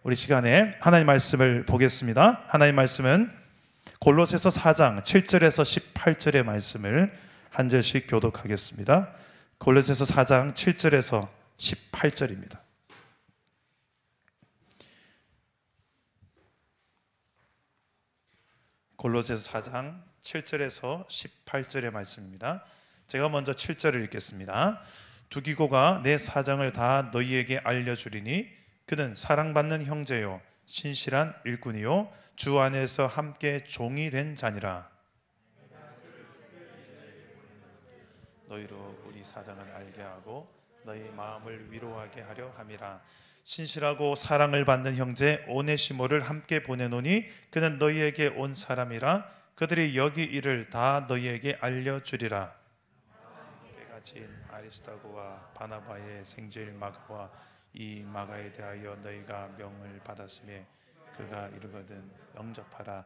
우리 시간에 하나님 말씀을 보겠습니다. 하나님 말씀은 골로새서 4장 7절에서 18절의 말씀을 한 절씩 교독하겠습니다. 골로새서 4장 7절에서 18절입니다. 골로새서 4장 7절에서 18절의 말씀입니다. 제가 먼저 7절을 읽겠습니다. 두기고가 내 사정을 다 너희에게 알려주리니 그는 사랑받는 형제요 신실한 일꾼이요 주 안에서 함께 종이 된 자니라. 너희로 우리 사정을 알게 하고 너희 마음을 위로하게 하려 함이라. 신실하고 사랑을 받는 형제 오네시모를 함께 보내노니 그는 너희에게 온 사람이라. 그들이 여기 일을 다 너희에게 알려주리라. 그가 지은 아리스타고와 바나바의 생질 마가와 이 마가에 대하여 너희가 명을 받았으며 그가 이르거든 영접하라.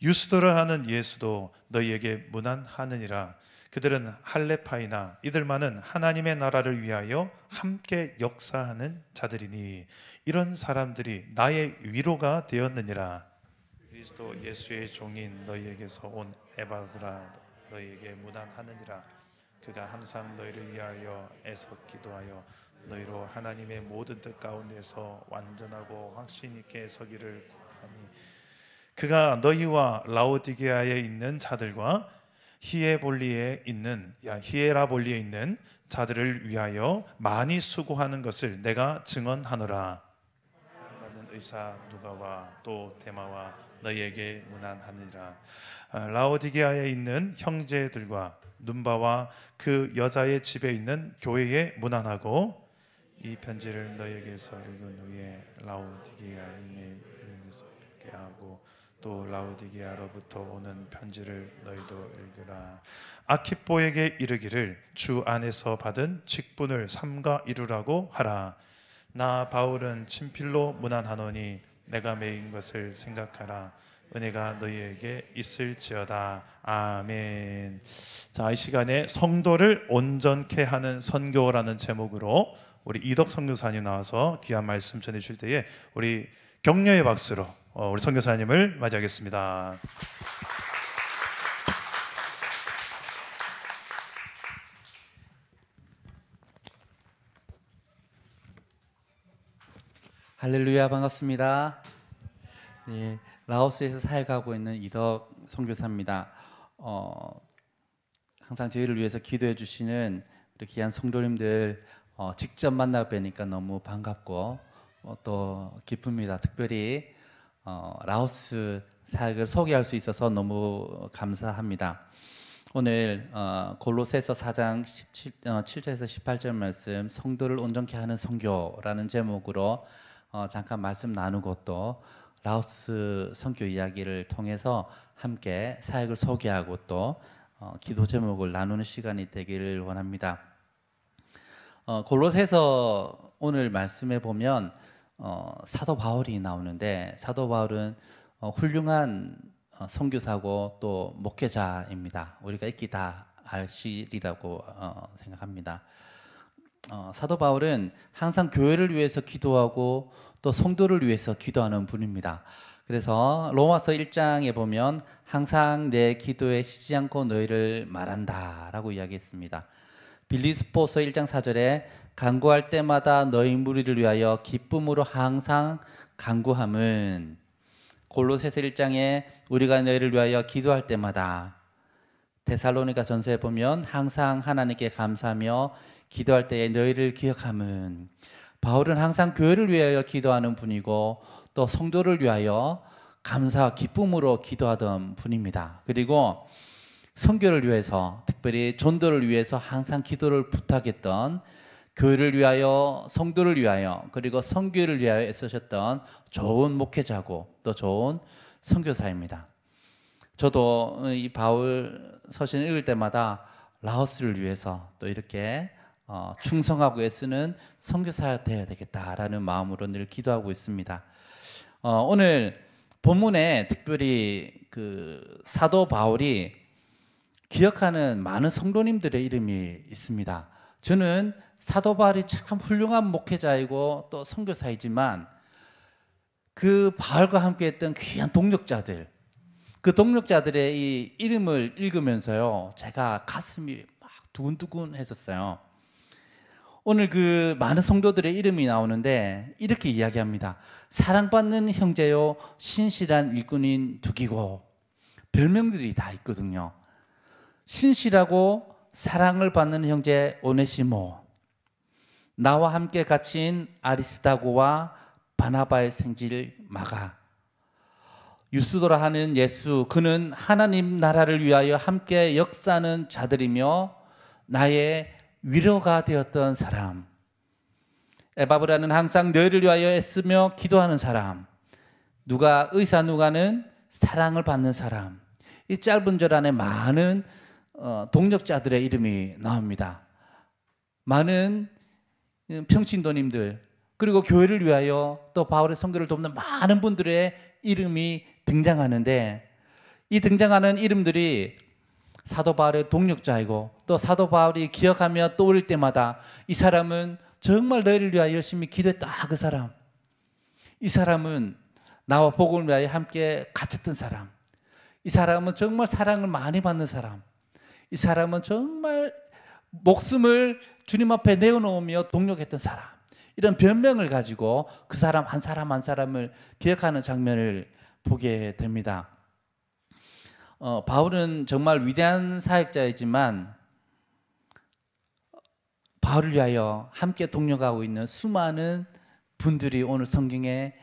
유스도라 하는 예수도 너희에게 문안하느니라. 그들은 할레파이나 이들만은 하나님의 나라를 위하여 함께 역사하는 자들이니 이런 사람들이 나의 위로가 되었느니라. 그리스도 예수의 종인 너희에게서 온 에바브라 너희에게 문안하느니라. 그가 항상 너희를 위하여 애써 기도하여 너희로 하나님의 모든 뜻 가운데서 완전하고 확신 있게 서기를 구하니 그가 너희와 라오디게아에 있는 자들과 히에라볼리에 있는 자들을 위하여 많이 수고하는 것을 내가 증언하노라. 사랑받는 의사 누가와 또 데마와 너희에게 문안하느니라. 라오디게아에 있는 형제들과 눈바와 그 여자의 집에 있는 교회에 문안하고 이 편지를 너희에게서 읽은 후에 라오디게아인에 읽게 하고 또 라오디게아로부터 오는 편지를 너희도 읽으라. 아키뽀에게 이르기를 주 안에서 받은 직분을 삼가 이루라고 하라. 나 바울은 친필로 문안하노니 내가 매인 것을 생각하라. 은혜가 너희에게 있을지어다. 아멘. 자, 이 시간에 성도를 온전케 하는 선교라는 제목으로 우리 이덕 선교사님 나와서 귀한 말씀 전해주실 때에 우리 격려의 박수로 우리 선교사님을 맞이하겠습니다. 할렐루야, 반갑습니다. 네, 라오스에서 살아가고 있는 이덕 선교사입니다. 항상 저희를 위해서 기도해 주시는 우리 귀한 성도님들 직접 만나 뵈니까 너무 반갑고 또 기쁩니다. 특별히 라오스 사역을 소개할 수 있어서 너무 감사합니다. 오늘 골로새서 4장 7절에서 18절 말씀 성도를 온전케 하는 선교라는 제목으로 잠깐 말씀 나누고 또 라오스 선교 이야기를 통해서 함께 사역을 소개하고 또 기도 제목을 나누는 시간이 되기를 원합니다. 골로새서 오늘 말씀에 보면 사도 바울이 나오는데 사도 바울은 훌륭한 선교사고 또 목회자입니다. 우리가 익히 다 알시리라고 생각합니다. 사도 바울은 항상 교회를 위해서 기도하고 또 성도를 위해서 기도하는 분입니다. 그래서 로마서 1장에 보면 항상 내 기도에 쉬지 않고 너희를 말한다 라고 이야기했습니다. 빌립보서 1장 4절에 간구할 때마다 너희 무리를 위하여 기쁨으로 항상 간구함은 골로새서 1장에 우리가 너희를 위하여 기도할 때마다 데살로니가 전서에 보면 항상 하나님께 감사하며 기도할 때에 너희를 기억함은 바울은 항상 교회를 위하여 기도하는 분이고 또 성도를 위하여 감사와 기쁨으로 기도하던 분입니다. 그리고 선교를 위해서 특별히 전도를 위해서 항상 기도를 부탁했던 교회를 위하여 성도를 위하여 그리고 선교를 위하여 애쓰셨던 좋은 목회자고 또 좋은 선교사입니다. 저도 이 바울 서신을 읽을 때마다 라오스를 위해서 또 이렇게 충성하고 애쓰는 선교사가 되어야 되겠다라는 마음으로 늘 기도하고 있습니다. 오늘 본문에 특별히 그 사도 바울이 기억하는 많은 성도님들의 이름이 있습니다. 저는 사도 바울이 참 훌륭한 목회자이고 또 선교사이지만 그 바울과 함께했던 귀한 동력자들, 그 동력자들의 이 이름을 읽으면서요, 제가 가슴이 막 두근두근했었어요. 오늘 그 많은 성도들의 이름이 나오는데 이렇게 이야기합니다. 사랑받는 형제요, 신실한 일꾼인 두기고. 별명들이 다 있거든요. 신실하고 사랑을 받는 형제 오네시모, 나와 함께 갇힌 아리스다고와 바나바의 생질 마가, 유스도라 하는 예수, 그는 하나님 나라를 위하여 함께 역사하는 자들이며 나의 위로가 되었던 사람, 에바브라는 항상 너희를 위하여 애쓰며 기도하는 사람, 누가는 사랑을 받는 사람. 이 짧은 절 안에 많은 동력자들의 이름이 나옵니다. 많은 평신도님들, 그리고 교회를 위하여 또 바울의 선교를 돕는 많은 분들의 이름이 등장하는데, 이 등장하는 이름들이 사도 바울의 동력자이고, 또 사도 바울이 기억하며 떠올릴 때마다 이 사람은 정말 너희를 위하여 열심히 기도했다. 그 사람, 이 사람은 나와 복음을 위하여 함께 갇혔던 사람, 이 사람은 정말 사랑을 많이 받는 사람, 이 사람은 정말 목숨을 주님 앞에 내어놓으며 동력했던 사람, 이런 변명을 가지고 그 사람 한 사람 한 사람을 기억하는 장면을 보게 됩니다. 바울은 정말 위대한 사역자이지만 바울을 위하여 함께 동력하고 있는 수많은 분들이 오늘 성경에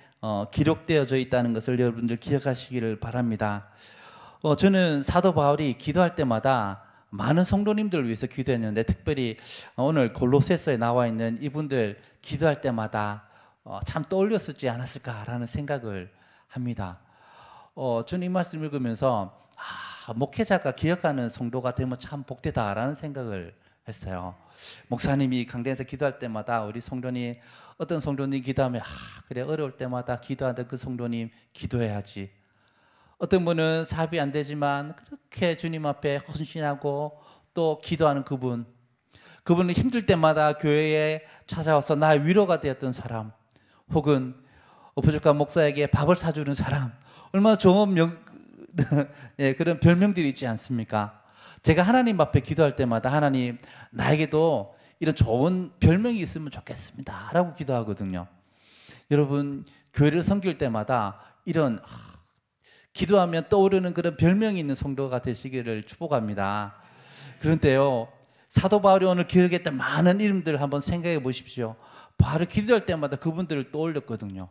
기록되어져 있다는 것을 여러분들 기억하시기를 바랍니다. 저는 사도 바울이 기도할 때마다 많은 성도님들을 위해서 기도했는데, 특별히 오늘 골로새서에 나와 있는 이분들 기도할 때마다 참 떠올렸었지 않았을까라는 생각을 합니다. 저는 이 말씀 읽으면서 목회자가 기억하는 성도가 되면 참 복되다라는 생각을 했어요. 목사님이 강단에서 기도할 때마다 우리 성도님, 어떤 성도님 기도하면 그래, 어려울 때마다 기도하던 그 성도님 기도해야지. 어떤 분은 사업이 안 되지만 그렇게 주님 앞에 헌신하고 또 기도하는 그분은 힘들 때마다 교회에 찾아와서 나의 위로가 되었던 사람, 혹은 부족한 목사에게 밥을 사주는 사람, 얼마나 좋은 그런 별명들이 있지 않습니까? 제가 하나님 앞에 기도할 때마다 하나님, 나에게도 이런 좋은 별명이 있으면 좋겠습니다 라고 기도하거든요. 여러분, 교회를 섬길 때마다 이런 기도하면 떠오르는 그런 별명이 있는 성도가 되시기를 축복합니다. 그런데요, 사도 바울이 오늘 기억했던 많은 이름들 한번 생각해 보십시오. 바울이 기도할 때마다 그분들을 떠올렸거든요.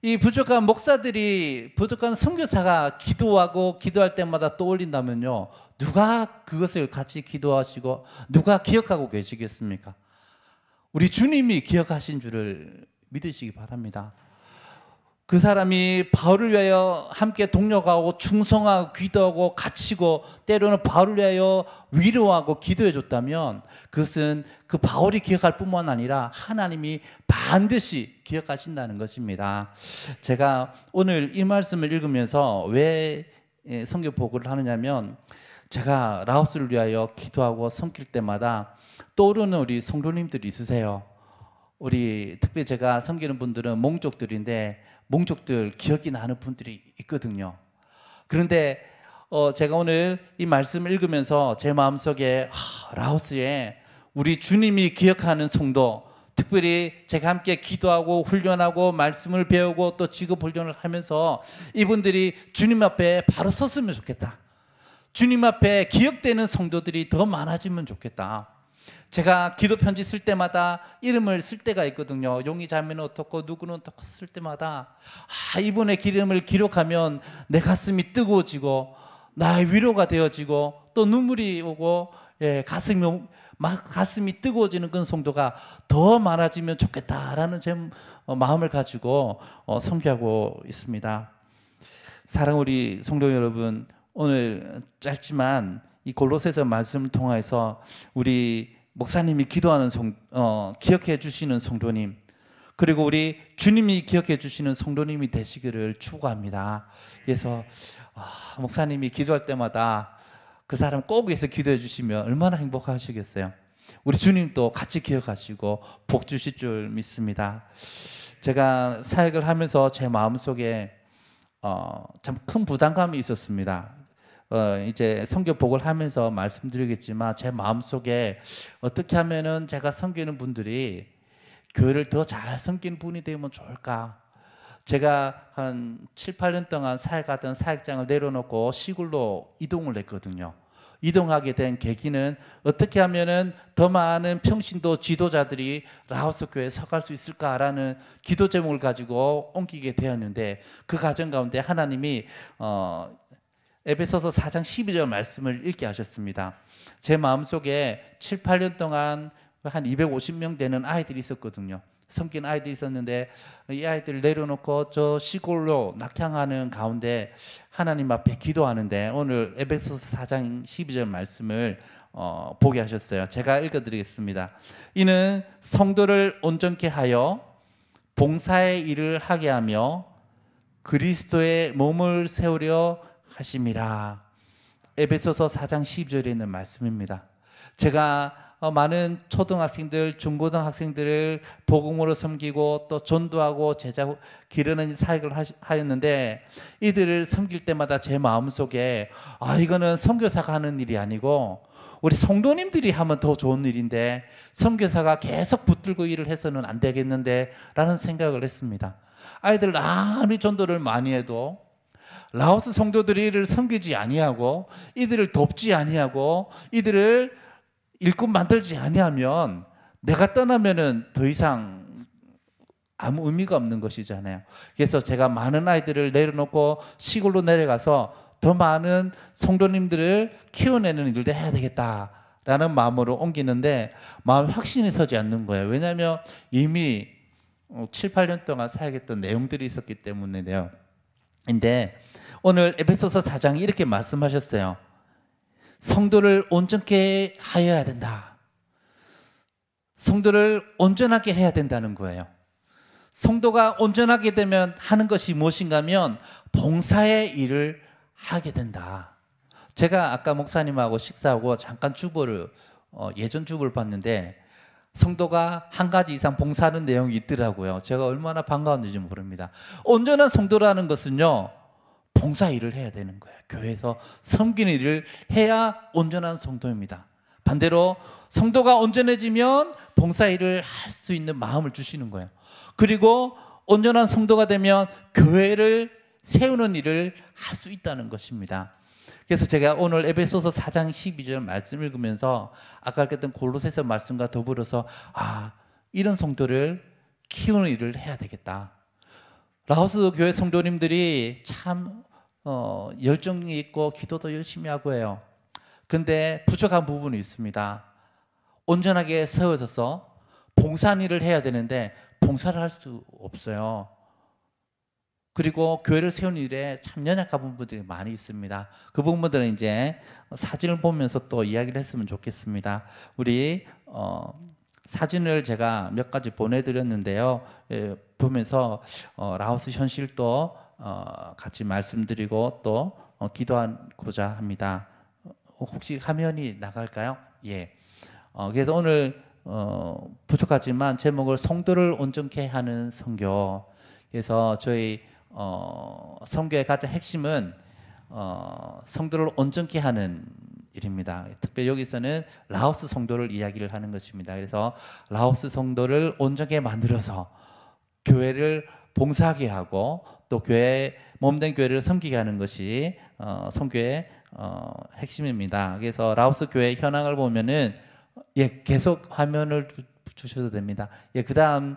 이 부족한 목사들이, 부족한 선교사가 기도하고 기도할 때마다 떠올린다면요, 누가 그것을 같이 기도하시고 누가 기억하고 계시겠습니까? 우리 주님이 기억하신 줄을 믿으시기 바랍니다. 그 사람이 바울을 위하여 함께 동력하고 충성하고 기도하고 갇히고 때로는 바울을 위하여 위로하고 기도해 줬다면, 그것은 그 바울이 기억할 뿐만 아니라 하나님이 반드시 기억하신다는 것입니다. 제가 오늘 이 말씀을 읽으면서 왜 선교 보고를 하느냐면, 제가 라오스를 위하여 기도하고 섬길 때마다 떠오르는 우리 성도님들이 있으세요. 우리 특별히 제가 섬기는 분들은 몽족들인데, 몽족들 기억이 나는 분들이 있거든요. 그런데 제가 오늘 이 말씀을 읽으면서 제 마음속에 라오스에 우리 주님이 기억하는 성도, 특별히 제가 함께 기도하고 훈련하고 말씀을 배우고 또 직업 훈련을 하면서 이분들이 주님 앞에 바로 섰으면 좋겠다. 주님 앞에 기억되는 성도들이 더 많아지면 좋겠다. 제가 기도 편지 쓸 때마다 이름을 쓸 때가 있거든요. 용이 자매는 어떻고 누구는 어떻고 쓸 때마다 이분의 이름을 기록하면 내 가슴이 뜨거워지고 나의 위로가 되어지고 또 눈물이 오고 가슴이 뜨거워지는 그런 성도가 더 많아지면 좋겠다라는 제 마음을 가지고 섬기하고 있습니다. 사랑 우리 성도 여러분, 오늘 짧지만 이 골로새서 말씀을 통해서 우리 목사님이 기도하는 기억해 주시는 성도님, 그리고 우리 주님이 기억해 주시는 성도님이 되시기를 축복합니다. 그래서 목사님이 기도할 때마다 그 사람 꼭 위해서 기도해 주시면 얼마나 행복하시겠어요. 우리 주님도 같이 기억하시고 복 주실 줄 믿습니다. 제가 사역을 하면서 제 마음속에 참 큰 부담감이 있었습니다. 이제 선교 복을 하면서 말씀드리겠지만 제 마음속에 어떻게 하면은 제가 섬기는 분들이 교회를 더 잘 섬기는 분이 되면 좋을까? 제가 한 7, 8년 동안 사역하던 사역장을 내려놓고 시골로 이동을 했거든요. 이동하게 된 계기는 어떻게 하면은 더 많은 평신도 지도자들이 라오스 교회에 서갈 수 있을까라는 기도 제목을 가지고 옮기게 되었는데, 그 과정 가운데 하나님이 에베소서 4장 12절 말씀을 읽게 하셨습니다. 제 마음속에 7, 8년 동안 한 250명 되는 아이들이 있었거든요. 섬긴 아이들이 있었는데 이 아이들을 내려놓고 저 시골로 낙향하는 가운데 하나님 앞에 기도하는데 오늘 에베소서 4장 12절 말씀을 보게 하셨어요. 제가 읽어드리겠습니다. 이는 성도를 온전케 하여 봉사의 일을 하게 하며 그리스도의 몸을 세우려 하심이라. 에베소서 4장 12절에 있는 말씀입니다. 제가 많은 초등학생들, 중고등학생들을 복음으로 섬기고 또 전도하고 제자 기르는 사역을 하였는데, 이들을 섬길 때마다 제 마음속에 이거는 선교사가 하는 일이 아니고 우리 성도님들이 하면 더 좋은 일인데 선교사가 계속 붙들고 일을 해서는 안 되겠는데 라는 생각을 했습니다. 아이들 아무리 전도를 많이 해도 라오스 성도들이 이를 섬기지 아니하고 이들을 돕지 아니하고 이들을 일꾼 만들지 아니하면 내가 떠나면은 더 이상 아무 의미가 없는 것이잖아요. 그래서 제가 많은 아이들을 내려놓고 시골로 내려가서 더 많은 성도님들을 키워내는 일을 해야 되겠다라는 마음으로 옮기는데 마음 확신이 서지 않는 거예요. 왜냐하면 이미 7, 8년 동안 사역했던 내용들이 있었기 때문에요. 근데 오늘 에베소서 4장이 이렇게 말씀하셨어요. 성도를 온전케 하여야 된다. 성도를 온전하게 해야 된다는 거예요. 성도가 온전하게 되면 하는 것이 무엇인가 하면 봉사의 일을 하게 된다. 제가 아까 목사님하고 식사하고 잠깐 주보를 예전 주보를 봤는데 성도가 한 가지 이상 봉사하는 내용이 있더라고요. 제가 얼마나 반가웠는지 모릅니다. 온전한 성도라는 것은요, 봉사 일을 해야 되는 거예요. 교회에서 섬기는 일을 해야 온전한 성도입니다. 반대로 성도가 온전해지면 봉사 일을 할 수 있는 마음을 주시는 거예요. 그리고 온전한 성도가 되면 교회를 세우는 일을 할 수 있다는 것입니다. 그래서 제가 오늘 에베소서 4장 12절 말씀 읽으면서 아까 읽었던 골로새서 말씀과 더불어서 이런 성도를 키우는 일을 해야 되겠다. 라오스 교회 성도님들이 참 열정이 있고 기도도 열심히 하고 해요. 근데 부족한 부분이 있습니다. 온전하게 세워져서 봉사한 일을 해야 되는데 봉사를 할 수 없어요. 그리고 교회를 세우는 일에 참 연약한 부분들이 많이 있습니다. 그 부분들은 이제 사진을 보면서 또 이야기를 했으면 좋겠습니다. 우리 사진을 제가 몇 가지 보내드렸는데요. 보면서 라오스 현실도 같이 말씀드리고 또 기도하고자 합니다. 혹시 화면이 나갈까요? 예. 그래서 오늘 부족하지만 제목을 성도를 온전케 하는 선교. 그래서 저희 선교의 가장 핵심은 성도를 온전케 하는 일입니다. 특별히 여기서는 라오스 성도를 이야기를 하는 것입니다. 그래서 라오스 성도를 온전하게 만들어서 교회를 봉사하게 하고 또 교회 몸된 교회를 섬기게 하는 것이 선교의 핵심입니다. 그래서 라오스 교회 현황을 보면은 계속 화면을 주셔도 됩니다. 그다음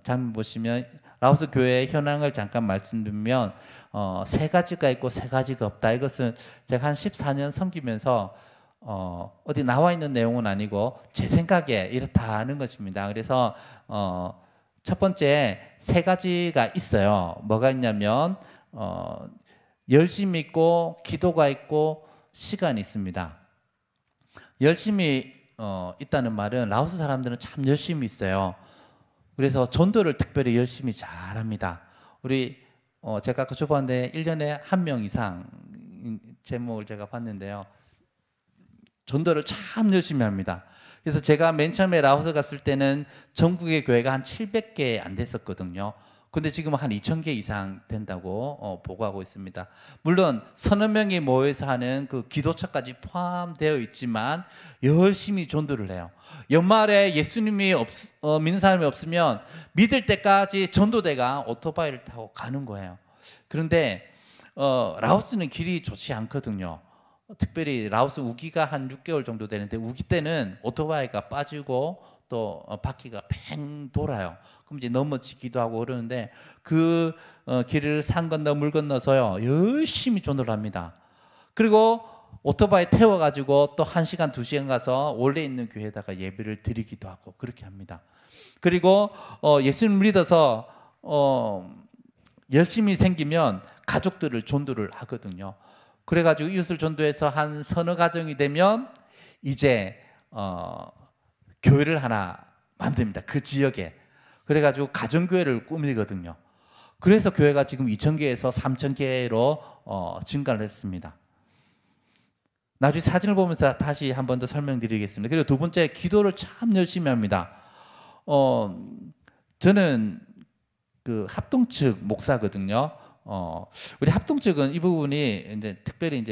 장면 보시면 라오스 교회 현황을 잠깐 말씀드리면 세 가지가 있고 세 가지가 없다. 이것은 제가 한 14년 섬기면서 어디 나와 있는 내용은 아니고 제 생각에 이렇다 하는 것입니다. 그래서 첫 번째 세 가지가 있어요. 뭐가 있냐면 열심이 있고 기도가 있고 시간이 있습니다. 열심히 있다는 말은 라오스 사람들은 참 열심히 있어요. 그래서 전도를 특별히 열심히 잘합니다. 우리 제가 아까 줘봤는데 1년에 1명 이상 제목을 제가 봤는데요. 전도를 참 열심히 합니다. 그래서 제가 맨 처음에 라오스 갔을 때는 전국의 교회가 한 700개 안 됐었거든요. 근데 지금 한 2,000개 이상 된다고 보고하고 있습니다. 물론 서너 명이 모여서 하는 그 기도처까지 포함되어 있지만 열심히 전도를 해요. 연말에 예수님이 믿는 사람이 없으면 믿을 때까지 전도대가 오토바이를 타고 가는 거예요. 그런데 라오스는 길이 좋지 않거든요. 특별히 라오스 우기가 한 6개월 정도 되는데 우기 때는 오토바이가 빠지고 또 바퀴가 팽 돌아요. 그럼 이제 넘어지기도 하고 그러는데 그 길을 산 건너 물 건너서요 열심히 전도를 합니다. 그리고 오토바이 태워가지고 또 1시간 2시간 가서 원래 있는 교회에다가 예배를 드리기도 하고 그렇게 합니다. 그리고 예수님 믿어서 열심히 생기면 가족들을 전도를 하거든요. 그래가지고 이웃을 전도해서 한 서너 가정이 되면 이제 교회를 하나 만듭니다. 그 지역에. 그래가지고 가정교회를 꾸미거든요. 그래서 교회가 지금 2,000개에서 3,000개로 증가를 했습니다. 나중에 사진을 보면서 다시 한 번 더 설명드리겠습니다. 그리고 두 번째, 기도를 참 열심히 합니다. 저는 그 합동 측 목사거든요. 우리 합동 측은 이 부분이 이제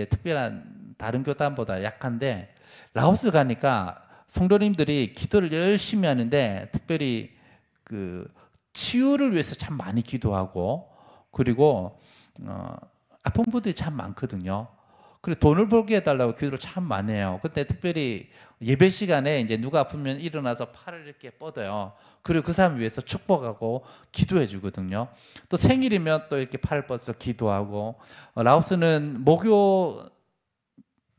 특별한 다른 교단보다 약한데 라오스 가니까 성도님들이 기도를 열심히 하는데 특별히 그 치유를 위해서 참 많이 기도하고 그리고 아픈 분들이 참 많거든요. 그리고 돈을 벌게 해달라고 기도를 참 많이 해요. 그때 특별히 예배 시간에 이제 누가 아프면 일어나서 팔을 이렇게 뻗어요. 그리고 그 사람 위해서 축복하고 기도해 주거든요. 또 생일이면 또 이렇게 팔을 뻗어서 기도하고 라오스는 목요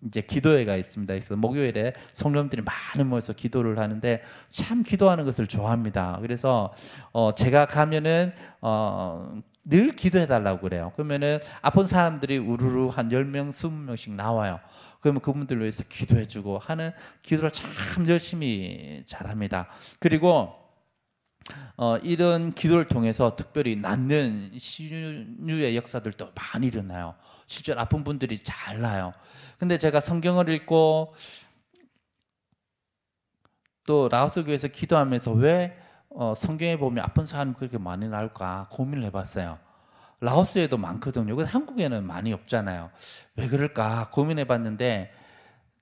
이제 기도회가 있습니다. 그래서 목요일에 성도님들이 많이 모여서 기도를 하는데 참 기도하는 것을 좋아합니다. 그래서 제가 가면은 늘 기도해 달라고 그래요. 그러면은 아픈 사람들이 우르르 한 10명, 20명씩 나와요. 그러면 그분들을 위해서 기도해 주고 하는 기도를 참 열심히 잘합니다. 그리고 이런 기도를 통해서 특별히 낫는 신유의 역사들도 많이 일어나요. 실제로 아픈 분들이 잘 나요. 근데 제가 성경을 읽고 또 라오스 교회에서 기도하면서 왜 성경에 보면 아픈 사람이 그렇게 많이 나올까 고민을 해봤어요. 라오스에도 많거든요. 근데 한국에는 많이 없잖아요. 왜 그럴까 고민해봤는데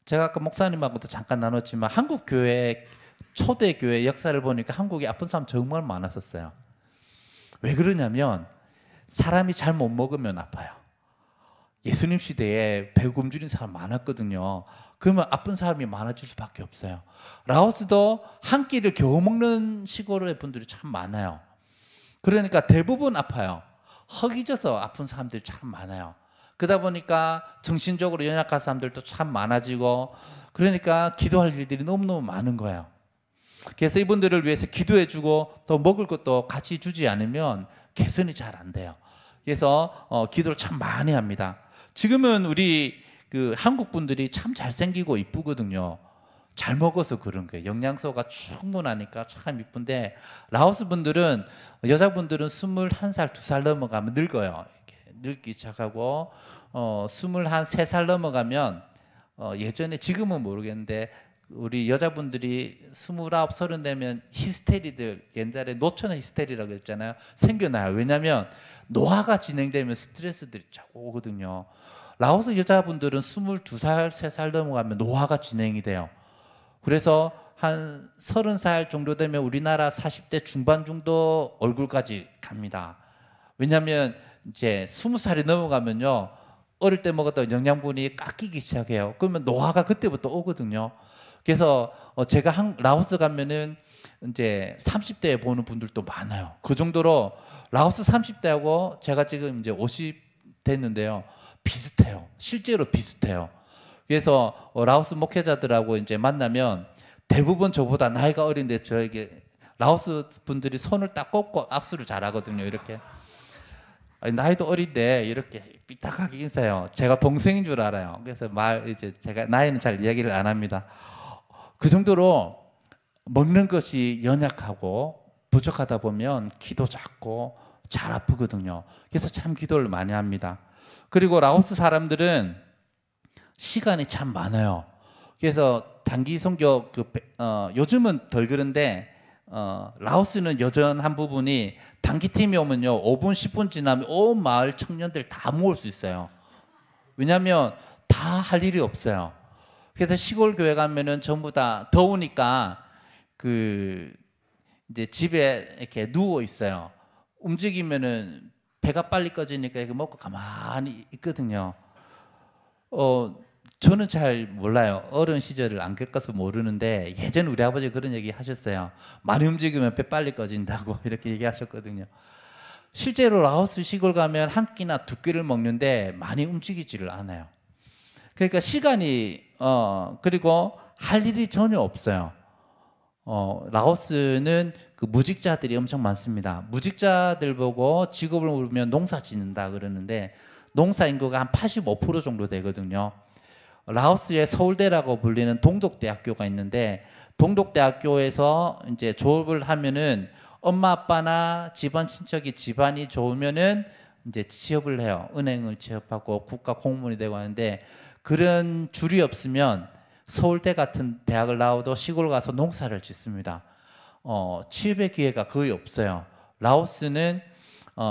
제가 아까 목사님하고도 잠깐 나눴지만 한국 교회 초대 교회 역사를 보니까 한국에 아픈 사람 정말 많았었어요. 왜 그러냐면 사람이 잘 못 먹으면 아파요. 예수님 시대에 배 굶주린 사람 많았거든요. 그러면 아픈 사람이 많아질 수밖에 없어요. 라오스도 한 끼를 겨우 먹는 시골의 분들이 참 많아요. 그러니까 대부분 아파요. 허기져서 아픈 사람들이 참 많아요. 그러다 보니까 정신적으로 연약한 사람들도 참 많아지고 그러니까 기도할 일들이 너무너무 많은 거예요. 그래서 이분들을 위해서 기도해주고 또 먹을 것도 같이 주지 않으면 개선이 잘 안 돼요. 그래서 기도를 참 많이 합니다. 지금은 우리 그 한국 분들이 참 잘생기고 이쁘거든요. 잘 먹어서 그런 거예요. 영양소가 충분하니까 참 이쁜데 라오스 분들은 여자분들은 21살, 2살 넘어가면 늙어요. 이렇게 늙기 시작하고 21, 3살 넘어가면 예전에 지금은 모르겠는데 우리 여자분들이 29, 30 되면 히스테리들 옛날에 노처녀 히스테리라고 했잖아요. 생겨나요. 왜냐하면 노화가 진행되면 스트레스들이 자꾸 오거든요. 라오스 여자분들은 22살, 3살 넘어가면 노화가 진행이 돼요. 그래서 한 30살 정도 되면 우리나라 40대 중반 정도 얼굴까지 갑니다. 왜냐하면 이제 20살이 넘어가면요. 어릴 때 먹었던 영양분이 깎이기 시작해요. 그러면 노화가 그때부터 오거든요. 그래서 제가 라오스 가면은 이제 30대에 보는 분들도 많아요. 그 정도로 라오스 30대하고 제가 지금 이제 50 됐는데요. 비슷해요. 실제로 비슷해요. 그래서 라오스 목회자들하고 이제 만나면 대부분 저보다 나이가 어린데 저에게 라오스 분들이 손을 딱 꼽고 악수를 잘하거든요. 이렇게 나이도 어린데 이렇게 삐딱하게 인사해요. 제가 동생인 줄 알아요. 그래서 이제 제가 나이는 잘 이야기를 안 합니다. 그 정도로 먹는 것이 연약하고 부족하다 보면 기도 작고 잘 아프거든요. 그래서 참 기도를 많이 합니다. 그리고 라오스 사람들은 시간이 참 많아요. 그래서 단기 선교 요즘은 덜 그런데 라오스는 여전한 부분이 단기 팀이 오면요 5분 10분 지나면 온 마을 청년들 다 모을 수 있어요. 왜냐하면 다 할 일이 없어요. 그래서 시골 교회 가면은 전부 다 더우니까 그 이제 집에 이렇게 누워 있어요. 움직이면은 배가 빨리 꺼지니까 이거 먹고 가만히 있거든요. 저는 잘 몰라요. 어른 시절을 안 겪어서 모르는데 예전 우리 아버지 그런 얘기 하셨어요. 많이 움직이면 배 빨리 꺼진다고 이렇게 얘기하셨거든요. 실제로 라오스 시골 가면 한 끼나 두 끼를 먹는데 많이 움직이지를 않아요. 그러니까 시간이 그리고 할 일이 전혀 없어요. 라오스는 그 무직자들이 엄청 많습니다. 무직자들 보고 직업을 물으면 농사 짓는다 그러는데 농사 인구가 한 85% 정도 되거든요. 라오스의 서울대라고 불리는 동독대학교가 있는데 동독대학교에서 이제 졸업을 하면은 엄마 아빠나 집안 친척이 집안이 좋으면은 이제 취업을 해요. 은행을 취업하고 국가 공무원이 되고 하는데 그런 줄이 없으면 서울대 같은 대학을 나와도 시골 가서 농사를 짓습니다. 취업의 기회가 거의 없어요. 라오스는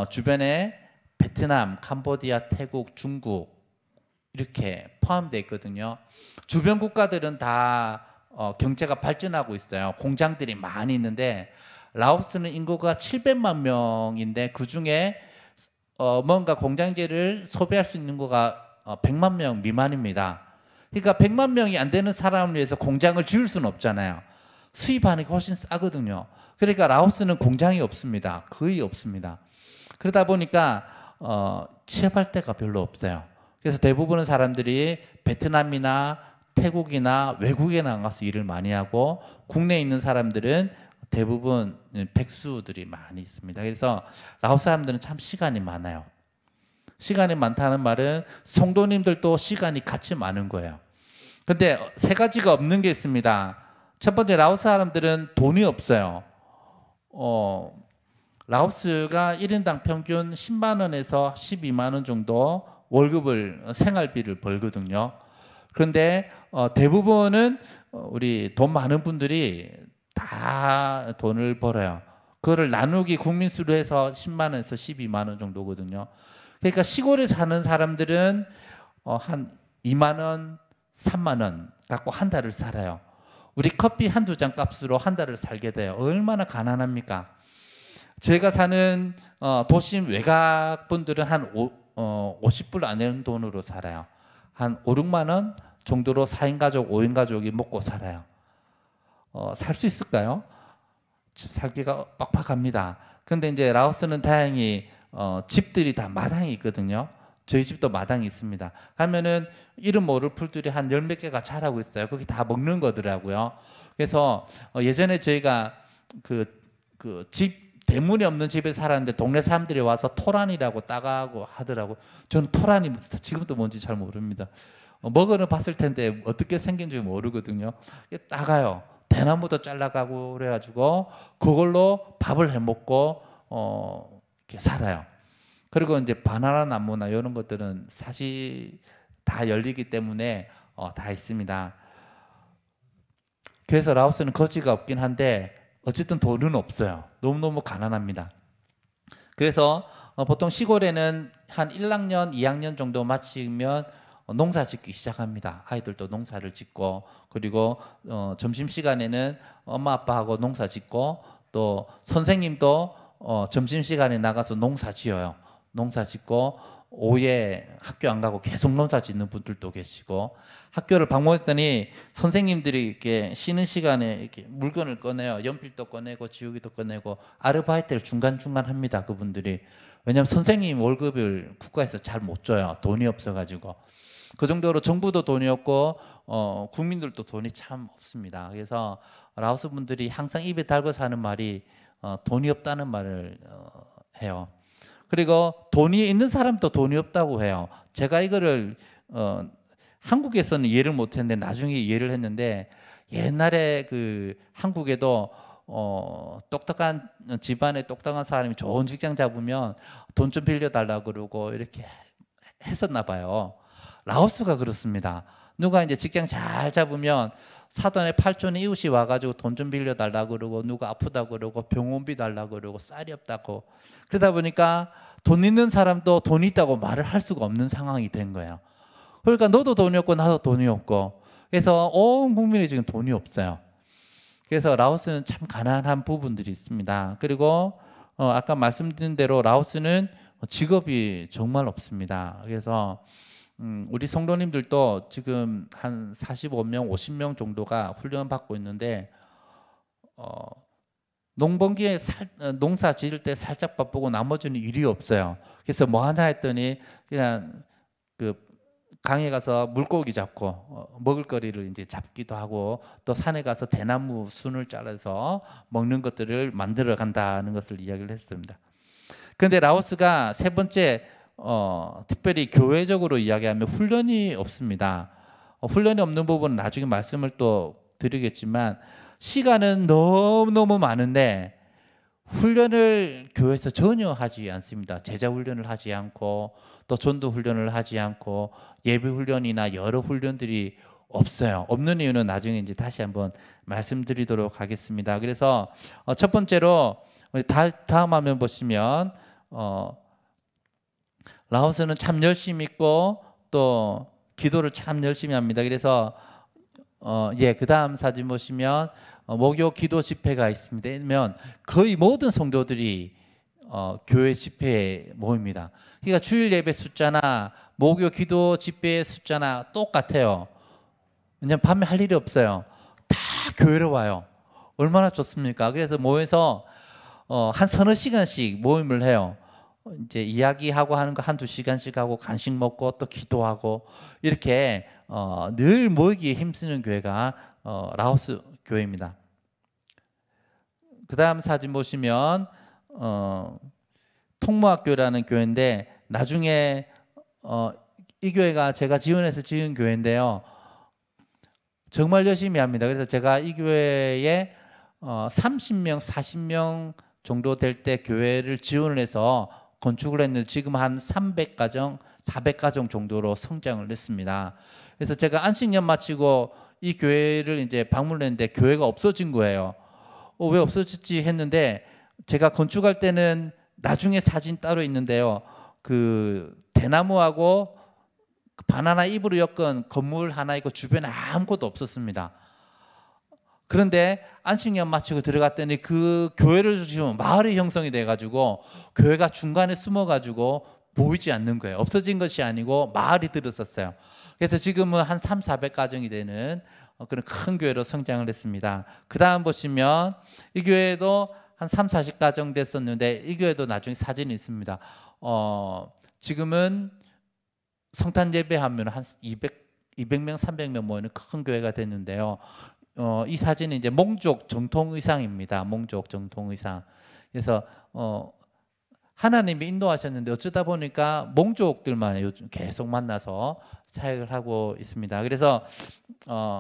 주변에 베트남, 캄보디아, 태국, 중국 이렇게 포함되어 있거든요. 주변 국가들은 다 경제가 발전하고 있어요. 공장들이 많이 있는데 라오스는 인구가 700만 명인데 그중에 뭔가 공장재를 소비할 수 있는 거가 100만 명 미만입니다. 그러니까 100만 명이 안 되는 사람을 위해서 공장을 지을 수는 없잖아요. 수입하는 게 훨씬 싸거든요. 그러니까 라오스는 공장이 없습니다. 거의 없습니다. 그러다 보니까 취업할 데가 별로 없어요. 그래서 대부분의 사람들이 베트남이나 태국이나 외국에 나가서 일을 많이 하고 국내에 있는 사람들은 대부분 백수들이 많이 있습니다. 그래서 라오스 사람들은 참 시간이 많아요. 시간이 많다는 말은 성도님들도 시간이 같이 많은 거예요. 근데 세 가지가 없는 게 있습니다. 첫 번째, 라오스 사람들은 돈이 없어요. 라오스가 1인당 평균 10만 원에서 12만 원 정도 월급을 생활비를 벌거든요. 그런데 대부분은 우리 돈 많은 분들이 다 돈을 벌어요. 그거를 나누기 국민수로 해서 10만 원에서 12만 원 정도거든요. 그러니까 시골에 사는 사람들은 한 2만 원, 3만 원 갖고 한 달을 살아요. 우리 커피 한두 잔 값으로 한 달을 살게 돼요. 얼마나 가난합니까? 제가 사는 도심 외곽 분들은 한 50불 안 되는 돈으로 살아요. 한 5, 6만 원 정도로 4인 가족, 5인 가족이 먹고 살아요. 살 수 있을까요? 살기가 빡빡합니다. 근데 이제 라오스는 다행히 집들이 다 마당이 있거든요. 저희 집도 마당이 있습니다. 하면은 이름 모를 풀들이 한 열 몇 개가 자라고 있어요. 거기 다 먹는 거더라고요. 그래서 예전에 저희가 그 집 대문이 없는 집에 살았는데 동네 사람들이 와서 토란이라고 따가고 하더라고. 저는 토란이 지금도 뭔지 잘 모릅니다. 먹어는 봤을 텐데 어떻게 생긴지 모르거든요. 따가요. 대나무도 잘라가고 그래가지고 그걸로 밥을 해 먹고 이렇게 살아요. 그리고 이제 바나나 나무나 이런 것들은 사실 다 열리기 때문에 다 있습니다. 그래서 라오스는 거지가 없긴 한데 어쨌든 돈은 없어요. 너무너무 가난합니다. 그래서 보통 시골에는 한 1학년, 2학년 정도 마치면 농사 짓기 시작합니다. 아이들도 농사를 짓고 그리고 점심시간에는 엄마 아빠하고 농사 짓고 또 선생님도 점심시간에 나가서 농사 지어요. 농사 짓고 오후에 학교 안 가고 계속 농사 짓는 분들도 계시고 학교를 방문했더니 선생님들이 이렇게 쉬는 시간에 이렇게 물건을 꺼내요. 연필도 꺼내고 지우개도 꺼내고 아르바이트를 중간중간 합니다. 그분들이. 왜냐하면 선생님 월급을 국가에서 잘 못 줘요. 돈이 없어가지고. 그 정도로 정부도 돈이 없고 국민들도 돈이 참 없습니다. 그래서 라오스 분들이 항상 입에 달고 사는 말이 돈이 없다는 말을 해요. 그리고 돈이 있는 사람도 돈이 없다고 해요. 제가 이거를 한국에서는 이해를 못했는데 나중에 이해를 했는데 옛날에 그 한국에도 똑똑한 집안에 똑똑한 사람이 좋은 직장 잡으면 돈 좀 빌려달라고 그러고 이렇게 했었나 봐요. 라오스가 그렇습니다. 누가 이제 직장 잘 잡으면 사돈의 팔촌의 이웃이 와가지고 돈 좀 빌려달라고 그러고, 누가 아프다고 그러고, 병원비 달라고 그러고, 쌀이 없다고. 그러다 보니까 돈 있는 사람도 돈 있다고 말을 할 수가 없는 상황이 된 거예요. 그러니까 너도 돈이 없고 나도 돈이 없고, 그래서 온 국민이 지금 돈이 없어요. 그래서 라오스는 참 가난한 부분들이 있습니다. 그리고 아까 말씀드린 대로 라오스는 직업이 정말 없습니다. 그래서 우리 성도님들도 지금 한 45명, 50명 정도가 훈련 받고 있는데, 농번기에 농사 지을 때 살짝 바쁘고 나머지는 일이 없어요. 그래서 뭐 하나 했더니 그냥 그 강에 가서 물고기 잡고 먹을거리를 이제 잡기도 하고, 또 산에 가서 대나무 순을 잘라서 먹는 것들을 만들어 간다는 것을 이야기를 했습니다. 그런데 라오스가 세 번째 특별히 교회적으로 이야기하면 훈련이 없습니다. 훈련이 없는 부분은 나중에 말씀을 또 드리겠지만, 시간은 너무너무 많은데 훈련을 교회에서 전혀 하지 않습니다. 제자 훈련을 하지 않고, 또 전도 훈련을 하지 않고, 예배 훈련이나 여러 훈련들이 없어요. 없는 이유는 나중에 이제 다시 한번 말씀드리도록 하겠습니다. 그래서 첫 번째로 다음 화면 보시면 라오스는 참 열심히 있고 또 기도를 참 열심히 합니다. 그래서 그 다음 사진 보시면 목요 기도 집회가 있습니다. 그러면 거의 모든 성도들이 교회 집회에 모입니다. 그러니까 주일 예배 숫자나 목요 기도 집회의 숫자나 똑같아요. 왜냐하면 밤에 할 일이 없어요. 다 교회로 와요. 얼마나 좋습니까? 그래서 모여서 한 서너 시간씩 모임을 해요. 이제 이야기하고 하는 거 한두 시간씩 하고, 간식 먹고 또 기도하고, 이렇게 늘 모이기에 힘쓰는 교회가 라오스 교회입니다. 그 다음 사진 보시면 통모학교라는 교회인데, 나중에 이 교회가 제가 지원해서 지은 교회인데요, 정말 열심히 합니다. 그래서 제가 이 교회에 30명, 40명 정도 될 때 교회를 지원을 해서 건축을 했는데, 지금 한 300가정, 400가정 정도로 성장을 했습니다. 그래서 제가 안식년 마치고 이 교회를 이제 방문을 했는데 교회가 없어진 거예요. 왜 없어졌지 했는데, 제가 건축할 때는 나중에 사진 따로 있는데요, 그 대나무하고 바나나 잎으로 엮은 건물 하나 있고 주변에 아무것도 없었습니다. 그런데 안식년 마치고 들어갔더니 그 교회를 지금 마을이 형성이 돼가지고 교회가 중간에 숨어가지고 보이지 않는 거예요. 없어진 것이 아니고 마을이 들었었어요. 그래서 지금은 한 300~400가정이 되는 그런 큰 교회로 성장을 했습니다. 그 다음 보시면 이 교회도 한 30~40가정 됐었는데, 이 교회도 나중에 사진이 있습니다. 지금은 성탄 예배하면 한 200명, 300명 모이는 큰 교회가 됐는데요. 이 사진은 이제 몽족 정통 의상입니다. 몽족 정통 의상. 그래서 하나님이 인도하셨는데 어쩌다 보니까 몽족들만 요즘 계속 만나서 사역을 하고 있습니다. 그래서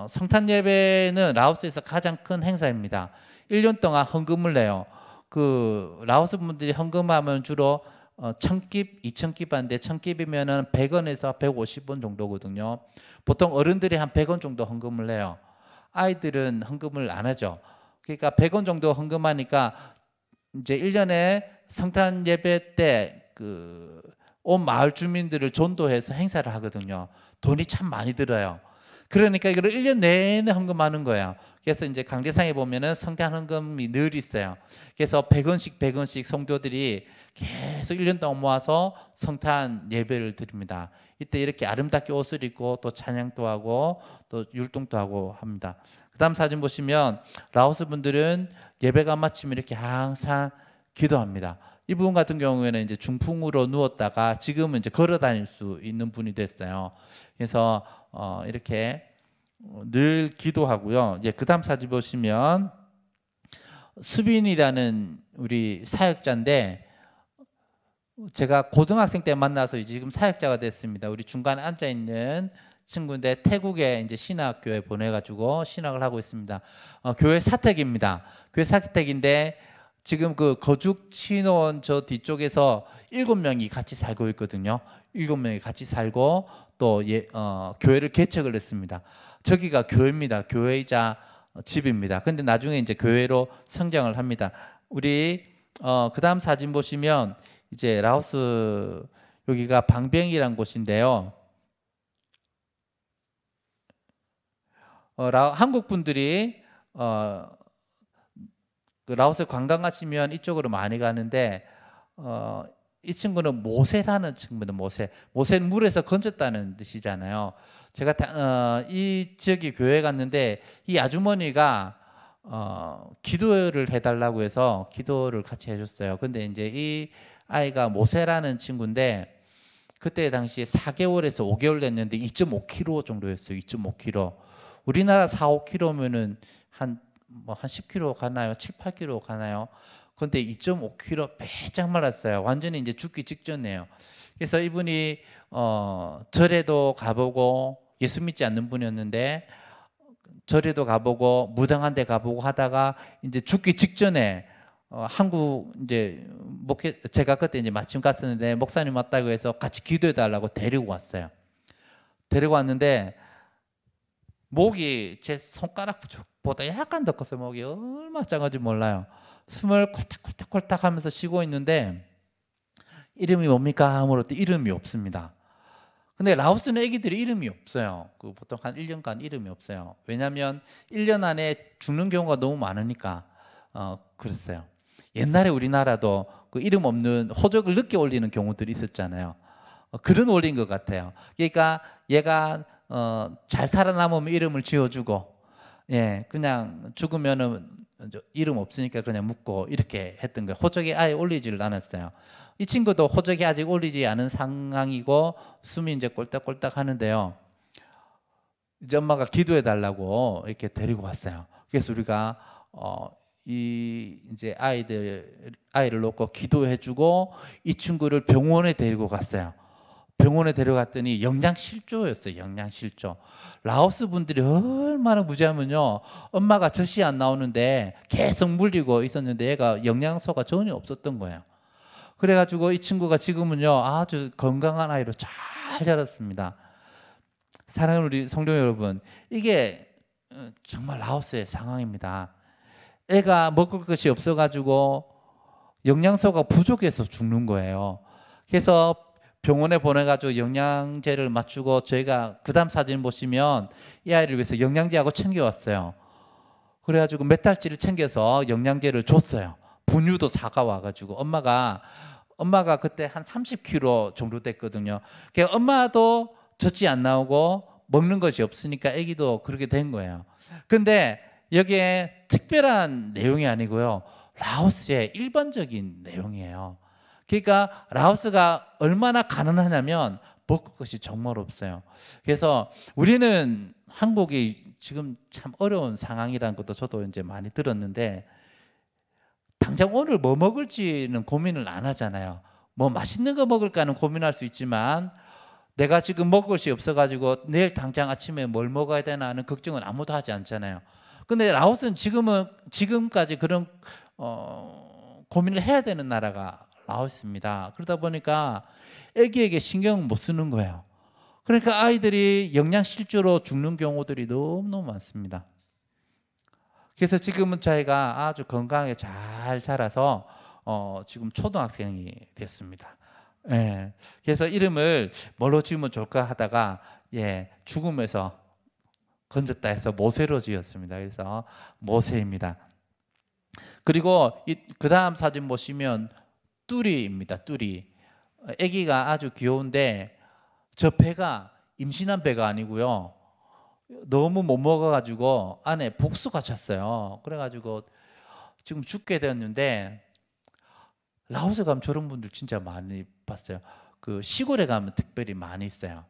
성탄 예배는 라오스에서 가장 큰 행사입니다. 1년 동안 헌금을 내요. 그 라오스 분들이 헌금하면 주로 1000깁, 2000깁 하는데, 1000깁이면은 100원에서 150원 정도거든요. 보통 어른들이 한 100원 정도 헌금을 해요. 아이들은 헌금을 안 하죠. 그러니까 100원 정도 헌금하니까 이제 1년에 성탄 예배 때 그 온 마을 주민들을 전도해서 행사를 하거든요. 돈이 참 많이 들어요. 그러니까 이걸 1년 내내 헌금하는 거예요. 그래서 이제 강대상에 보면은 성탄 헌금이 늘 있어요. 그래서 100원씩 성도들이 계속 1년 동안 모아서 성탄 예배를 드립니다. 이때 이렇게 아름답게 옷을 입고 또 찬양도 하고 또 율동도 하고 합니다. 그 다음 사진 보시면 라오스 분들은 예배가 마치면 이렇게 항상 기도합니다. 이분 같은 경우에는 이제 중풍으로 누웠다가 지금은 이제 걸어 다닐 수 있는 분이 됐어요. 그래서 이렇게 늘 기도하고요. 그 다음 사진 보시면 수빈이라는 우리 사역자인데, 제가 고등학생 때 만나서 지금 사역자가 됐습니다. 우리 중간에 앉아 있는 친구인데, 태국에 이제 신학교에 보내가지고 신학을 하고 있습니다. 교회 사택입니다. 교회 사택인데 지금 그 거죽 신혼 저 뒤쪽에서 7명이 같이 살고 있거든요. 7명이 같이 살고 또 교회를 개척을 했습니다. 저기가 교회입니다. 교회이자 집입니다. 근데 나중에 이제 교회로 성장을 합니다. 우리 그다음 사진 보시면 이제 라오스 여기가 방병이란 곳인데요. 한국 분들이 그 라오스 관광 가시면 이쪽으로 많이 가는데 이 친구는 모세라는 친구입니다. 모세는 물에서 건졌다는 뜻이잖아요. 제가 이 지역에 교회 갔는데 이 아주머니가 기도를 해달라고 해서 기도를 같이 해줬어요. 근데 이제 이 아이가 모세라는 친구인데 그때 당시에 4개월에서 5개월 됐는데 2.5kg 정도였어요. 2.5kg. 우리나라 4, 5kg면은 한 10kg 가나요? 7, 8kg 가나요? 근데 2.5kg 빼짝 말랐어요. 완전히 이제 죽기 직전이에요. 그래서 이분이 절에도 가보고 예수 믿지 않는 분이었는데 절에도 가보고 무당한 데 가보고 하다가 이제 죽기 직전에 한국 이제 제가 그때 이제 마침 갔었는데 목사님 왔다고 해서 같이 기도해 달라고 데리고 왔어요. 데리고 왔는데 목이 제 손가락보다 약간 더 컸어요. 목이 얼마나 작은지 몰라요. 숨을 콜딱콜딱콜딱 하면서 쉬고 있는데 이름이 뭡니까? 아무것도 이름이 없습니다. 근데 라오스는 애기들이 이름이 없어요. 보통 한 1년간 이름이 없어요. 왜냐하면 1년 안에 죽는 경우가 너무 많으니까 그랬어요. 옛날에 우리나라도 그 이름 없는 호적을 늦게 올리는 경우들이 있었잖아요. 그런 원리인 것 같아요. 그러니까 얘가 잘 살아남으면 이름을 지어주고, 그냥 죽으면은 이름 없으니까 그냥 묻고 이렇게 했던 거예요. 호적에 아예 올리지를 않았어요. 이 친구도 호적이 아직 올리지 않은 상황이고 숨이 이제 꼴딱꼴딱 하는데요. 이제 엄마가 기도해 달라고 이렇게 데리고 왔어요. 그래서 우리가 이제 아이를 놓고 기도해주고 이 친구를 병원에 데리고 갔어요. 병원에 데려갔더니 영양실조였어요. 영양실조. 라오스 분들이 얼마나 무지하면요, 엄마가 젖이 안 나오는데 계속 물리고 있었는데 얘가 영양소가 전혀 없었던 거예요. 그래가지고 이 친구가 지금은요 아주 건강한 아이로 잘 자랐습니다. 사랑하는 우리 성도 여러분, 이게 정말 라오스의 상황입니다. 애가 먹을 것이 없어가지고 영양소가 부족해서 죽는 거예요. 그래서 병원에 보내가지고 영양제를 맞추고 저희가 그 다음 사진 보시면 이 아이를 위해서 영양제하고 챙겨왔어요. 그래가지고 몇 달치를 챙겨서 영양제를 줬어요. 분유도 사가 와가지고 엄마가 그때 한 30kg 정도 됐거든요. 그러니까 엄마도 젖이 안 나오고 먹는 것이 없으니까 아기도 그렇게 된 거예요. 근데 여기에 특별한 내용이 아니고요, 라오스의 일반적인 내용이에요. 그러니까 라오스가 얼마나 가난하냐면 먹을 것이 정말 없어요. 그래서 우리는 한국이 지금 참 어려운 상황이라는 것도 저도 이제 많이 들었는데 당장 오늘 뭐 먹을지는 고민을 안 하잖아요. 뭐 맛있는 거 먹을까는 고민할 수 있지만 내가 지금 먹을 것이 없어가지고 내일 당장 아침에 뭘 먹어야 되나 하는 걱정은 아무도 하지 않잖아요. 근데 라오스는 지금까지 그런 고민을 해야 되는 나라가 라오스입니다. 그러다 보니까 애기에게 신경을 못 쓰는 거예요. 그러니까 아이들이 영양실조로 죽는 경우들이 너무너무 많습니다. 그래서 지금은 저희가 아주 건강하게 잘 자라서 지금 초등학생이 됐습니다. 그래서 이름을 뭘로 지으면 좋을까 하다가 죽음에서 건졌다 해서 모세로 지었습니다. 그래서 모세입니다. 그리고 그 다음 사진 보시면 뚜리입니다. 뚜리. 아기가 아주 귀여운데 저 배가 임신한 배가 아니고요, 너무 못 먹어가지고 안에 복수가 찼어요. 그래가지고 지금 죽게 되었는데 라오스 가면 저런 분들 진짜 많이 봤어요. 그 시골에 가면 특별히 많이 있어요.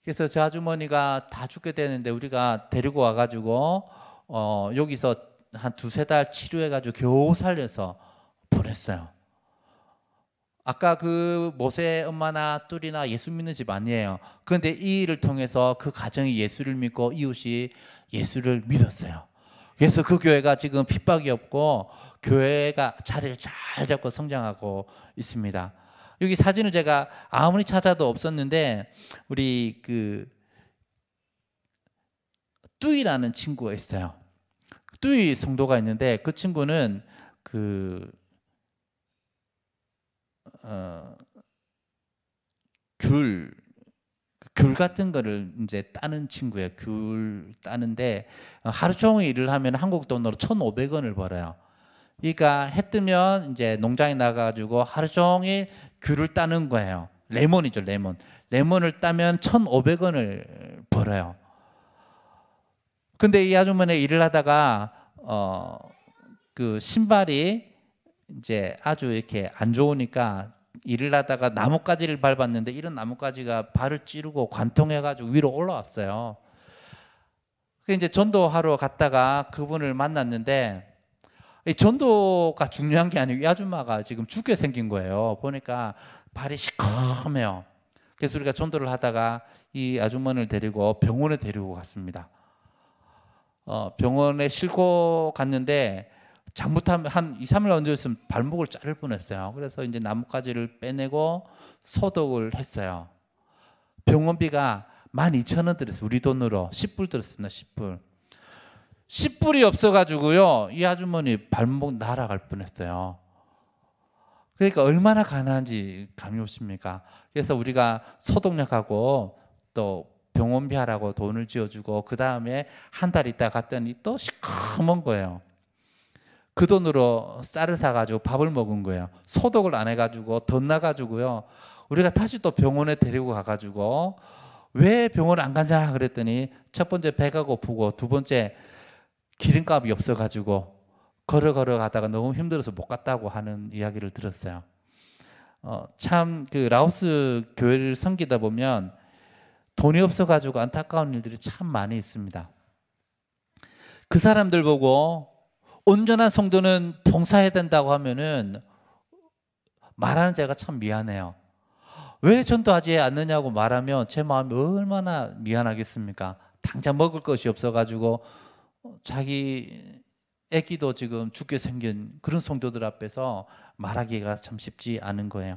그래서 저 아주머니가 다 죽게 되는데 우리가 데리고 와가지고 여기서 한 2-3달 치료해가지고 겨우 살려서 보냈어요. 아까 그 모세 엄마나 뚜리나 예수 믿는 집 아니에요. 그런데 이 일을 통해서 그 가정이 예수를 믿고 이웃이 예수를 믿었어요. 그래서 그 교회가 지금 핍박이 없고 교회가 자리를 잘 잡고 성장하고 있습니다. 여기 사진을 제가 아무리 찾아도 없었는데 우리 그 뚜이라는 친구가 있어요. 뚜이 성도가 있는데 그 친구는 귤 같은 거를 이제 따는 친구예요. 귤 따는데 하루 종일 일을 하면 한국 돈으로 1,500원을 벌어요. 그러니까 해 뜨면 이제 농장에 나가가지고 하루 종일 귤을 따는 거예요. 레몬이죠, 레몬. 레몬을 따면 1,500원을 벌어요. 근데 이 아주머니 일을 하다가 그 신발이 이제 아주 이렇게 안 좋으니까 일을 하다가 나뭇가지를 밟았는데 이런 나뭇가지가 발을 찌르고 관통해가지고 위로 올라왔어요. 그 이제 전도하러 갔다가 그분을 만났는데 이 전도가 중요한 게 아니고 이 아줌마가 지금 죽게 생긴 거예요. 보니까 발이 시커매요. 그래서 우리가 전도를 하다가 이 아주머니를 데리고 병원에 데리고 갔습니다. 병원에 싣고 갔는데 잘못하면 한 2, 3일 얹었으면 발목을 자를 뻔했어요. 그래서 이제 나뭇가지를 빼내고 소독을 했어요. 병원비가 12,000원 들었어요. 우리 돈으로 10불 들었습니다. 10불. 10불이 없어가지고요. 이 아주머니 발목 날아갈 뻔했어요. 그러니까 얼마나 가난한지 감이 오십니까? 그래서 우리가 소독약하고 또 병원비 하라고 돈을 지어주고 그 다음에 한 달 있다 갔더니 또 시커먼 거예요. 그 돈으로 쌀을 사가지고 밥을 먹은 거예요. 소독을 안 해가지고 덧나가지고요. 우리가 다시 또 병원에 데리고 가가지고 왜 병원 안 가냐 그랬더니 첫 번째 배가 고프고 두 번째 기름값이 없어가지고 걸어 가다가 너무 힘들어서 못 갔다고 하는 이야기를 들었어요. 참 그 라오스 교회를 섬기다 보면 돈이 없어가지고 안타까운 일들이 참 많이 있습니다. 그 사람들 보고 온전한 성도는 봉사해야 된다고 하면은 말하는 제가 참 미안해요. 왜 전도하지 않느냐고 말하면 제 마음이 얼마나 미안하겠습니까? 당장 먹을 것이 없어가지고 자기 애기도 지금 죽게 생긴 그런 성도들 앞에서 말하기가 참 쉽지 않은 거예요.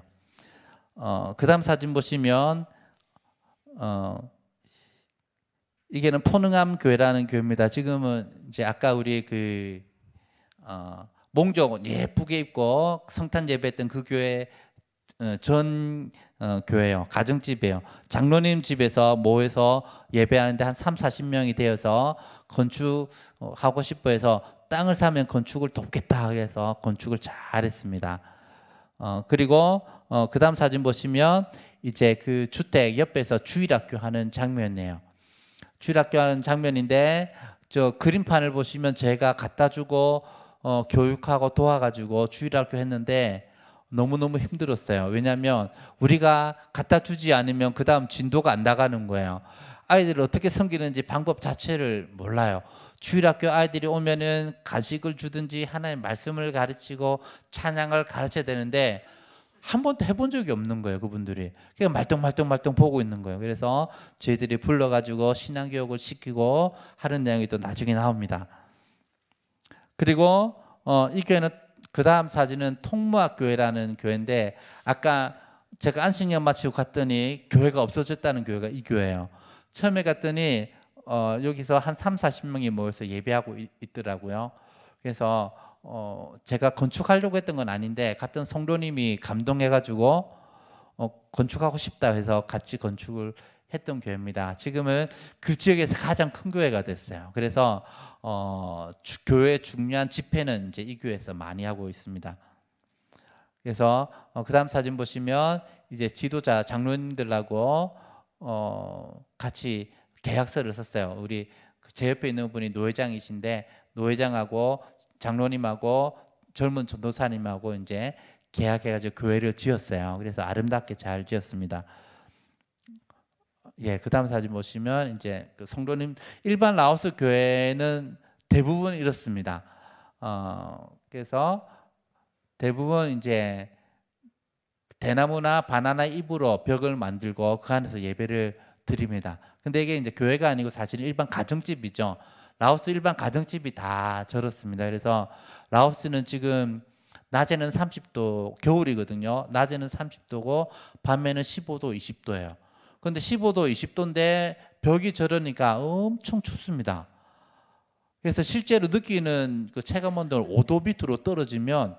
그 다음 사진 보시면 이게는 포능함 교회라는 교회입니다. 지금은 이제 아까 우리 몽족 예쁘게 입고 성탄 예배했던 그 교회 전 교회요. 가정집이에요. 장로님 집에서 모여서 예배하는데 한 3, 40명이 되어서 건축하고 싶어 해서 땅을 사면 건축을 돕겠다 그래서 건축을 잘했습니다. 그리고 그 다음 사진 보시면 이제 그 주택 옆에서 주일학교 하는 장면이에요. 주일학교 하는 장면인데 저 그림판을 보시면 제가 갖다 주고 교육하고 도와가지고 주일학교 했는데 너무너무 힘들었어요. 왜냐하면 우리가 갖다 주지 않으면 그 다음 진도가 안 나가는 거예요. 아이들을 어떻게 섬기는지 방법 자체를 몰라요. 주일학교 아이들이 오면은 가식을 주든지 하나님의 말씀을 가르치고 찬양을 가르쳐야 되는데 한 번도 해본 적이 없는 거예요. 그분들이. 그냥 말똥 보고 있는 거예요. 그래서 저희들이 불러가지고 신앙교육을 시키고 하는 내용이 또 나중에 나옵니다. 그리고 이 교회는 그 다음 사진은 통무학교회라는 교회인데 아까 제가 안식년 마치고 갔더니 교회가 없어졌다는 교회가 이 교회예요. 처음에 갔더니 여기서 한 3, 40명이 모여서 예배하고 있더라고요. 그래서 제가 건축하려고 했던 건 아닌데 갔던 성도님이 감동해가지고 건축하고 싶다 해서 같이 건축을 했던 교회입니다. 지금은 그 지역에서 가장 큰 교회가 됐어요. 그래서 교회 중요한 집회는 이제 이 교회에서 많이 하고 있습니다. 그래서 그 다음 사진 보시면 이제 지도자 장로님들하고 같이 계약서를 썼어요. 우리 제 옆에 있는 분이 노회장이신데 노회장하고 장로님하고 젊은 전도사님하고 이제 계약해가지고 교회를 지었어요. 그래서 아름답게 잘 지었습니다. 예, 그 다음 사진 보시면 이제 그 성도님 일반 라오스 교회는 대부분 이렇습니다. 그래서 대부분 이제 대나무나 바나나 잎으로 벽을 만들고 그 안에서 예배를 드립니다. 근데 이게 이제 교회가 아니고 사실 일반 가정집이죠. 라오스 일반 가정집이 다 절었습니다. 그래서 라오스는 지금 낮에는 30도, 겨울이거든요. 낮에는 30도고 밤에는 15도, 20도예요. 그런데 15도, 20도인데 벽이 저러니까 엄청 춥습니다. 그래서 실제로 느끼는 그 체감 온도는 5도 밑으로 떨어지면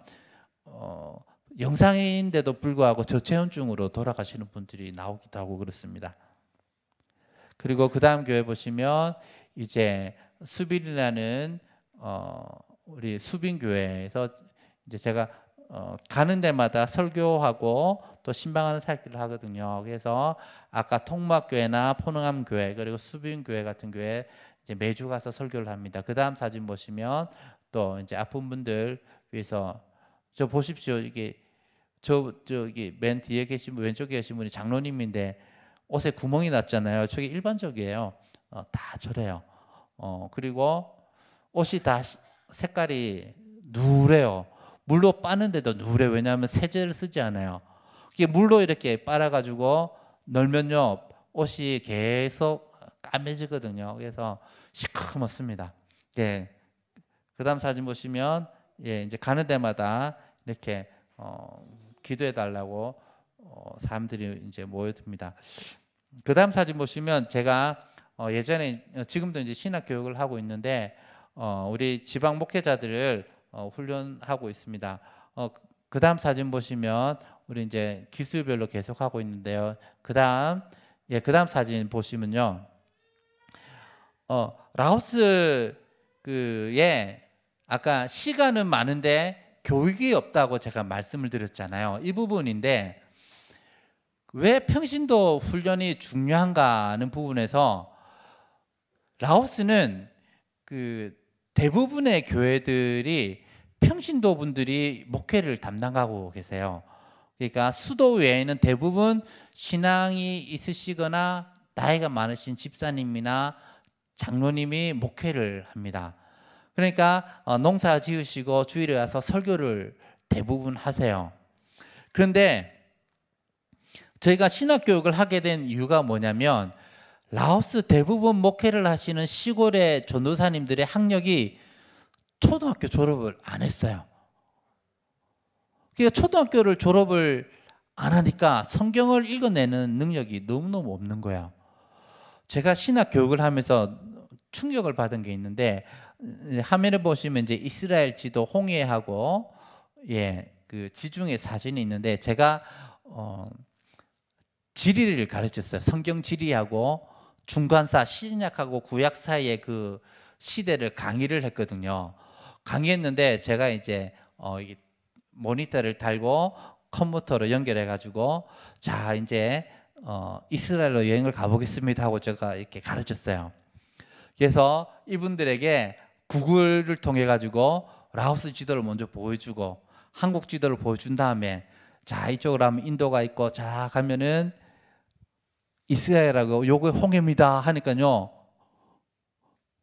영상인데도 불구하고 저체온증으로 돌아가시는 분들이 나오기도 하고 그렇습니다. 그리고 그 다음 교회 보시면 이제 수빈이라는 우리 수빈교회에서 이제 제가 가는 데마다 설교하고 또 신방하는 살길을 하거든요. 그래서 아까 통막교회나 포능함교회 그리고 수빈교회 같은 교회 이제 매주 가서 설교를 합니다. 그 다음 사진 보시면 또 이제 아픈 분들 위해서 저 보십시오. 이게 저기 맨 뒤에 계신 분, 왼쪽에 계신 분이 장로님인데 옷에 구멍이 났잖아요. 저게 일반적이에요. 다 저래요. 그리고 옷이 다 색깔이 누래요. 물로 빠는데도 누래. 왜냐하면 세제를 쓰지 않아요. 이게 물로 이렇게 빨아가지고 널면요 옷이 계속 까매지거든요. 그래서 시커멓습니다. 예. 그다음 사진 보시면 예, 이제 가는 데마다 이렇게 기도해 달라고 사람들이 이제 모여듭니다. 그다음 사진 보시면 제가 예전에 지금도 이제 신학 교육을 하고 있는데 우리 지방 목회자들을 훈련하고 있습니다. 그다음 사진 보시면 우리 이제 기수별로 계속 하고 있는데요. 그다음 사진 보시면요. 라오스 그에 아까 시간은 많은데 교육이 없다고 제가 말씀을 드렸잖아요. 이 부분인데 왜 평신도 훈련이 중요한가 하는 부분에서 라오스는 그 대부분의 교회들이 평신도 분들이 목회를 담당하고 계세요. 그러니까 수도 외에는 대부분 신앙이 있으시거나 나이가 많으신 집사님이나 장로님이 목회를 합니다. 그러니까 농사 지으시고 주일에 와서 설교를 대부분 하세요. 그런데 저희가 신학교육을 하게 된 이유가 뭐냐면 라오스 대부분 목회를 하시는 시골의 전도사님들의 학력이 초등학교 졸업을 안 했어요. 그러니까 초등학교를 졸업을 안 하니까 성경을 읽어내는 능력이 너무너무 없는 거예요. 제가 신학교육을 하면서 충격을 받은 게 있는데 화면에 보시면 이제 이스라엘 지도 홍해하고 그 지중해 사진이 있는데 제가 지리를 가르쳤어요. 성경 지리하고 중간사 신약하고 구약 사이의 그 시대를 강의를 했거든요. 강의했는데 제가 이제 모니터를 달고 컴퓨터로 연결해 가지고 자 이제 이스라엘로 여행을 가보겠습니다 하고 제가 이렇게 가르쳤어요. 그래서 이분들에게 구글을 통해 가지고 라오스 지도를 먼저 보여주고 한국 지도를 보여준 다음에 자 이쪽으로 하면 인도가 있고 자 가면은 이스라엘하고 요거 홍해입니다 하니까요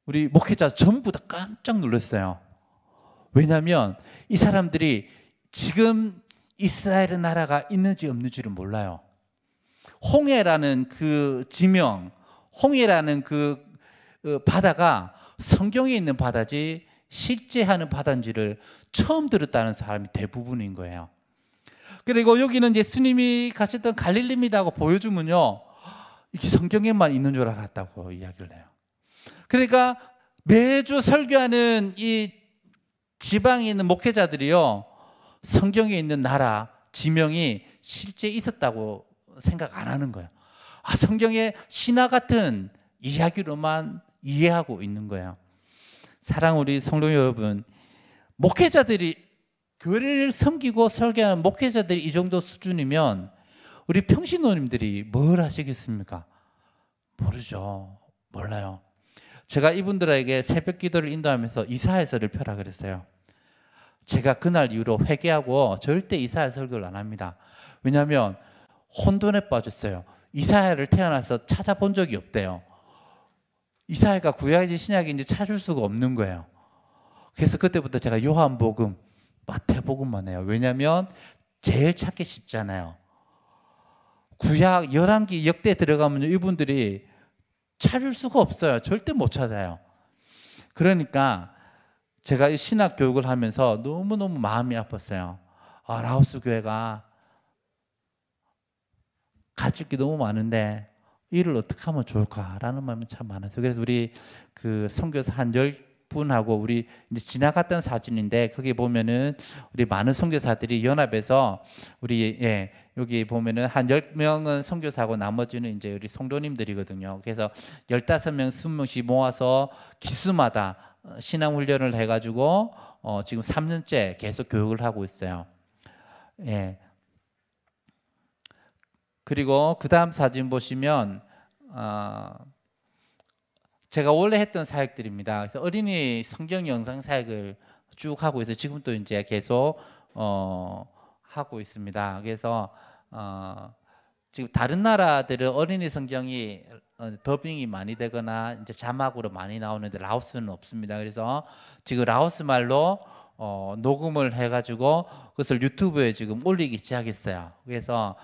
우리 목회자 전부 다 깜짝 놀랐어요. 왜냐하면 이 사람들이 지금 이스라엘 나라가 있는지 없는지를 몰라요. 홍해라는 그 지명, 홍해라는 그 바다가 성경에 있는 바다지 실제 하는 바다인지를 처음 들었다는 사람이 대부분인 거예요. 그리고 여기는 예수님이 가셨던 갈릴리입니다 하고 보여주면요 이게 성경에만 있는 줄 알았다고 이야기를 해요. 그러니까 매주 설교하는 이 지방에 있는 목회자들이요 성경에 있는 나라 지명이 실제 있었다고 생각 안 하는 거예요. 성경의 신화 같은 이야기로만 이해하고 있는 거예요. 사랑 우리 성도 여러분, 목회자들이 교회를 섬기고 설교하는 목회자들이 이 정도 수준이면 우리 평신도님들이 뭘 하시겠습니까? 모르죠. 몰라요. 제가 이분들에게 새벽 기도를 인도하면서 이사야서를 펴라 그랬어요. 제가 그날 이후로 회개하고 절대 이사야 설교를 안 합니다. 왜냐하면 혼돈에 빠졌어요. 이사야를 태어나서 찾아본 적이 없대요. 이사야가 구약인지 신약인지 찾을 수가 없는 거예요. 그래서 그때부터 제가 요한복음, 마태복음만 해요. 왜냐하면 제일 찾기 쉽잖아요. 구약 열왕기 역대 들어가면 이분들이 찾을 수가 없어요. 절대 못 찾아요. 그러니까 제가 이 신학 교육을 하면서 너무너무 마음이 아팠어요. 아, 라오스 교회가 가질 게 너무 많은데 일을 어떻게 하면 좋을까라는 마음이 참 많았어요. 그래서 우리 그 선교사 한 10분하고 우리 이제 지나갔던 사진인데 거기 보면은 우리 많은 선교사들이 연합해서 우리 여기 보면은 한 10명은 선교사고 나머지는 이제 우리 성도님들이거든요. 그래서 15명, 20명씩 모아서 기수마다 신앙 훈련을 해 가지고 지금 3년째 계속 교육을 하고 있어요. 예. 그리고 그 다음 사진 보시면 제가 원래 했던 사역들입니다. 그래서 어린이 성경 영상 사역을 쭉 하고 있어요. 지금도 이제 계속 하고 있습니다. 그래서 지금 다른 나라들은 어린이 성경이 더빙이 많이 되거나 이제 자막으로 많이 나오는데 라오스는 없습니다. 그래서 지금 라오스 말로 녹음을 해가지고 그것을 유튜브에 지금 올리기 시작했어요. 그래서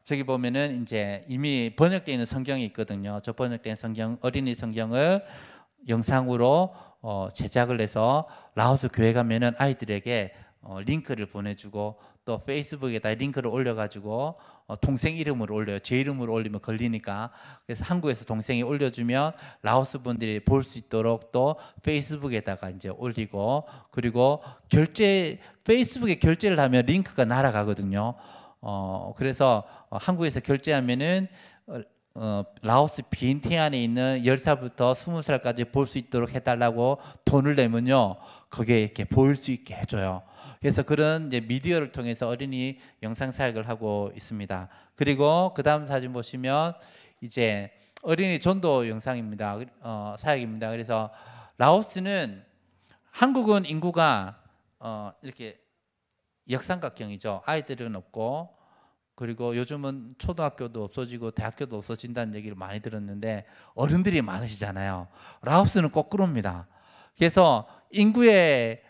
저기 보면은 이제 이미 번역되어 있는 성경이 있거든요. 저 번역된 성경, 어린이 성경을 영상으로 제작을 해서 라오스 교회 가면은 아이들에게 링크를 보내주고 또 페이스북에다 링크를 올려가지고 동생 이름을 올려요. 제 이름으로 올리면 걸리니까. 그래서 한국에서 동생이 올려주면 라오스 분들이 볼 수 있도록 또 페이스북에다가 이제 올리고, 그리고 페이스북에 결제를 하면 링크가 날아가거든요. 그래서 한국에서 결제하면은 라오스 비엔티안에 있는 10살부터 20살까지 볼 수 있도록 해달라고 돈을 내면요, 거기에 이렇게 보일 수 있게 해줘요. 그래서 그런 이제 미디어를 통해서 어린이 영상 사역을 하고 있습니다. 그리고 그 다음 사진 보시면 이제 어린이 전도 영상입니다. 사역입니다. 그래서 라오스는, 한국은 인구가 이렇게 역삼각형이죠. 아이들은 없고, 그리고 요즘은 초등학교도 없어지고 대학교도 없어진다는 얘기를 많이 들었는데 어른들이 많으시잖아요. 라오스는 거꾸로입니다. 그래서 인구의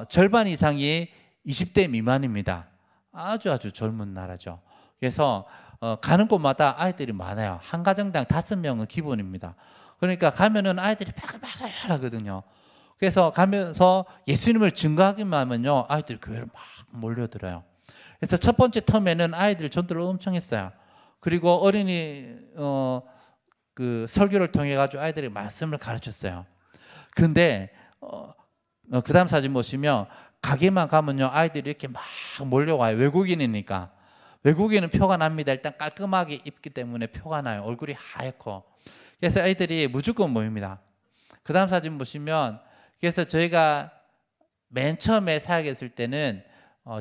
절반 이상이 20대 미만입니다. 아주 젊은 나라죠. 그래서 가는 곳마다 아이들이 많아요. 한 가정당 5명은 기본입니다. 그러니까 가면은 아이들이 바글바글 하거든요. 그래서 가면서 예수님을 증거하기만 하면요, 아이들이 교회로 막 몰려들어요. 그래서 첫 번째 텀에는 아이들 전도를 엄청 했어요. 그리고 어린이 그 설교를 통해 가지고 아이들이 말씀을 가르쳤어요. 그런데 그 다음 사진 보시면 가게만 가면요, 아이들이 이렇게 막 몰려와요. 외국인이니까. 외국인은 표가 납니다. 일단 깔끔하게 입기 때문에 표가 나요. 얼굴이 하얗고. 그래서 아이들이 무조건 모입니다. 그 다음 사진 보시면, 그래서 저희가 맨 처음에 사역했을 때는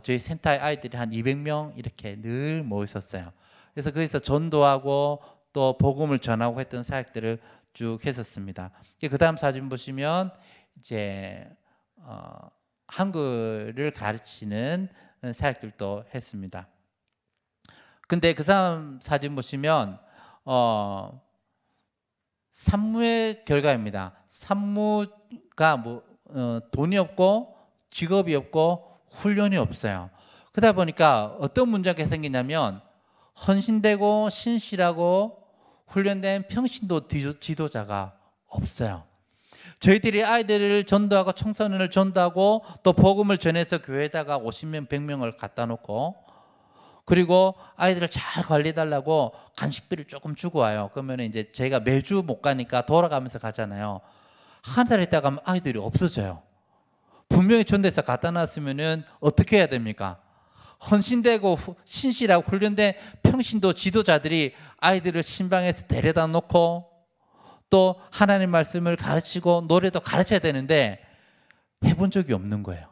저희 센터의 아이들이 한 200명 이렇게 늘 모여 있었어요. 그래서 거기서 전도하고 또 복음을 전하고 했던 사역들을 쭉 했었습니다. 그 다음 사진 보시면 이제 한글을 가르치는 사역들도 했습니다. 근데 그 다음 사진 보시면 산무의 결과입니다. 산무가 돈이 없고 직업이 없고 훈련이 없어요. 그러다 보니까 어떤 문제가 생기냐면, 헌신되고 신실하고 훈련된 평신도 지도자가 없어요. 저희들이 아이들을 전도하고 청소년을 전도하고 또 복음을 전해서 교회에다가 50명, 100명을 갖다 놓고, 그리고 아이들을 잘 관리해달라고 간식비를 조금 주고 와요. 그러면 이제 제가 매주 못 가니까 돌아가면서 가잖아요. 한 달 있다가 가면 아이들이 없어져요. 분명히 전도해서 갖다 놨으면은 어떻게 해야 됩니까? 헌신되고 신실하고 훈련된 평신도 지도자들이 아이들을 신방에서 데려다 놓고 또 하나님 말씀을 가르치고 노래도 가르쳐야 되는데 해본 적이 없는 거예요.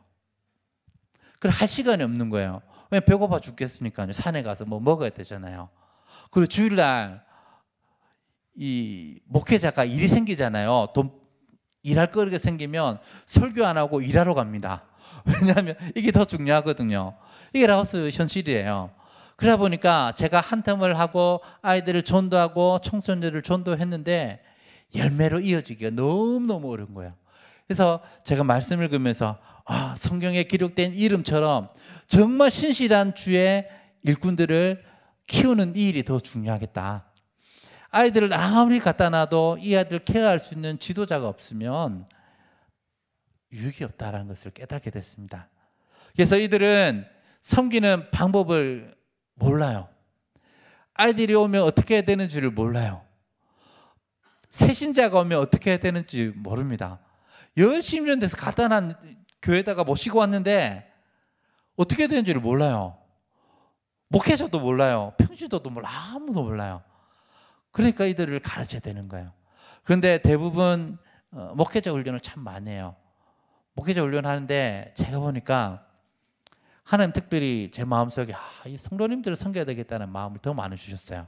그걸 할 시간이 없는 거예요. 왜? 배고파 죽겠으니까요. 산에 가서 뭐 먹어야 되잖아요. 그리고 주일날 이 목회자가 일이 생기잖아요. 일할 거리가 생기면 설교 안 하고 일하러 갑니다. 왜냐하면 이게 더 중요하거든요. 이게 라오스 현실이에요. 그러다 보니까 제가 한 텀을 하고 아이들을 전도하고 청소년들을 전도했는데 열매로 이어지기가 너무너무 어려운 거예요. 그래서 제가 말씀을 읽으면서 성경에 기록된 이름처럼 정말 신실한 주의 일꾼들을 키우는 이 일이 더 중요하겠다. 아이들을 아무리 갖다 놔도 이 아이들 케어할 수 있는 지도자가 없으면 유익이 없다는 것을 깨닫게 됐습니다. 그래서 이들은 섬기는 방법을 몰라요. 아이들이 오면 어떻게 해야 되는지를 몰라요. 새신자가 오면 어떻게 해야 되는지 모릅니다. 열심히 년 돼서 갖다 놔 교회에다가 모시고 왔는데 어떻게 해야 되는지를 몰라요. 목회자도 몰라요. 평신도도 몰라. 아무도 몰라요. 그러니까 이들을 가르쳐야 되는 거예요. 그런데 대부분 목회자 훈련을 참 많이 해요. 목회자 훈련하는데 제가 보니까 하나님 특별히 제 마음속에 이 성도님들을 섬겨야 되겠다는 마음을 더 많이 주셨어요.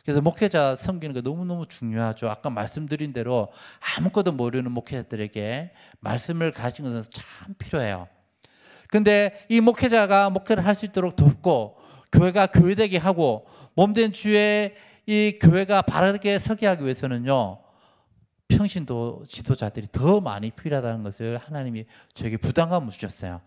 그래서 목회자 섬기는 거 너무너무 중요하죠. 아까 말씀드린 대로 아무것도 모르는 목회자들에게 말씀을 가진 것은 참 필요해요. 근데 이 목회자가 목회를 할 수 있도록 돕고 교회가 교회되게 하고 몸된 주에 이 교회가 바르게 서게 하기 위해서는요, 평신도 지도자들이 더 많이 필요하다는 것을 하나님이 저에게 부담감을 주셨어요.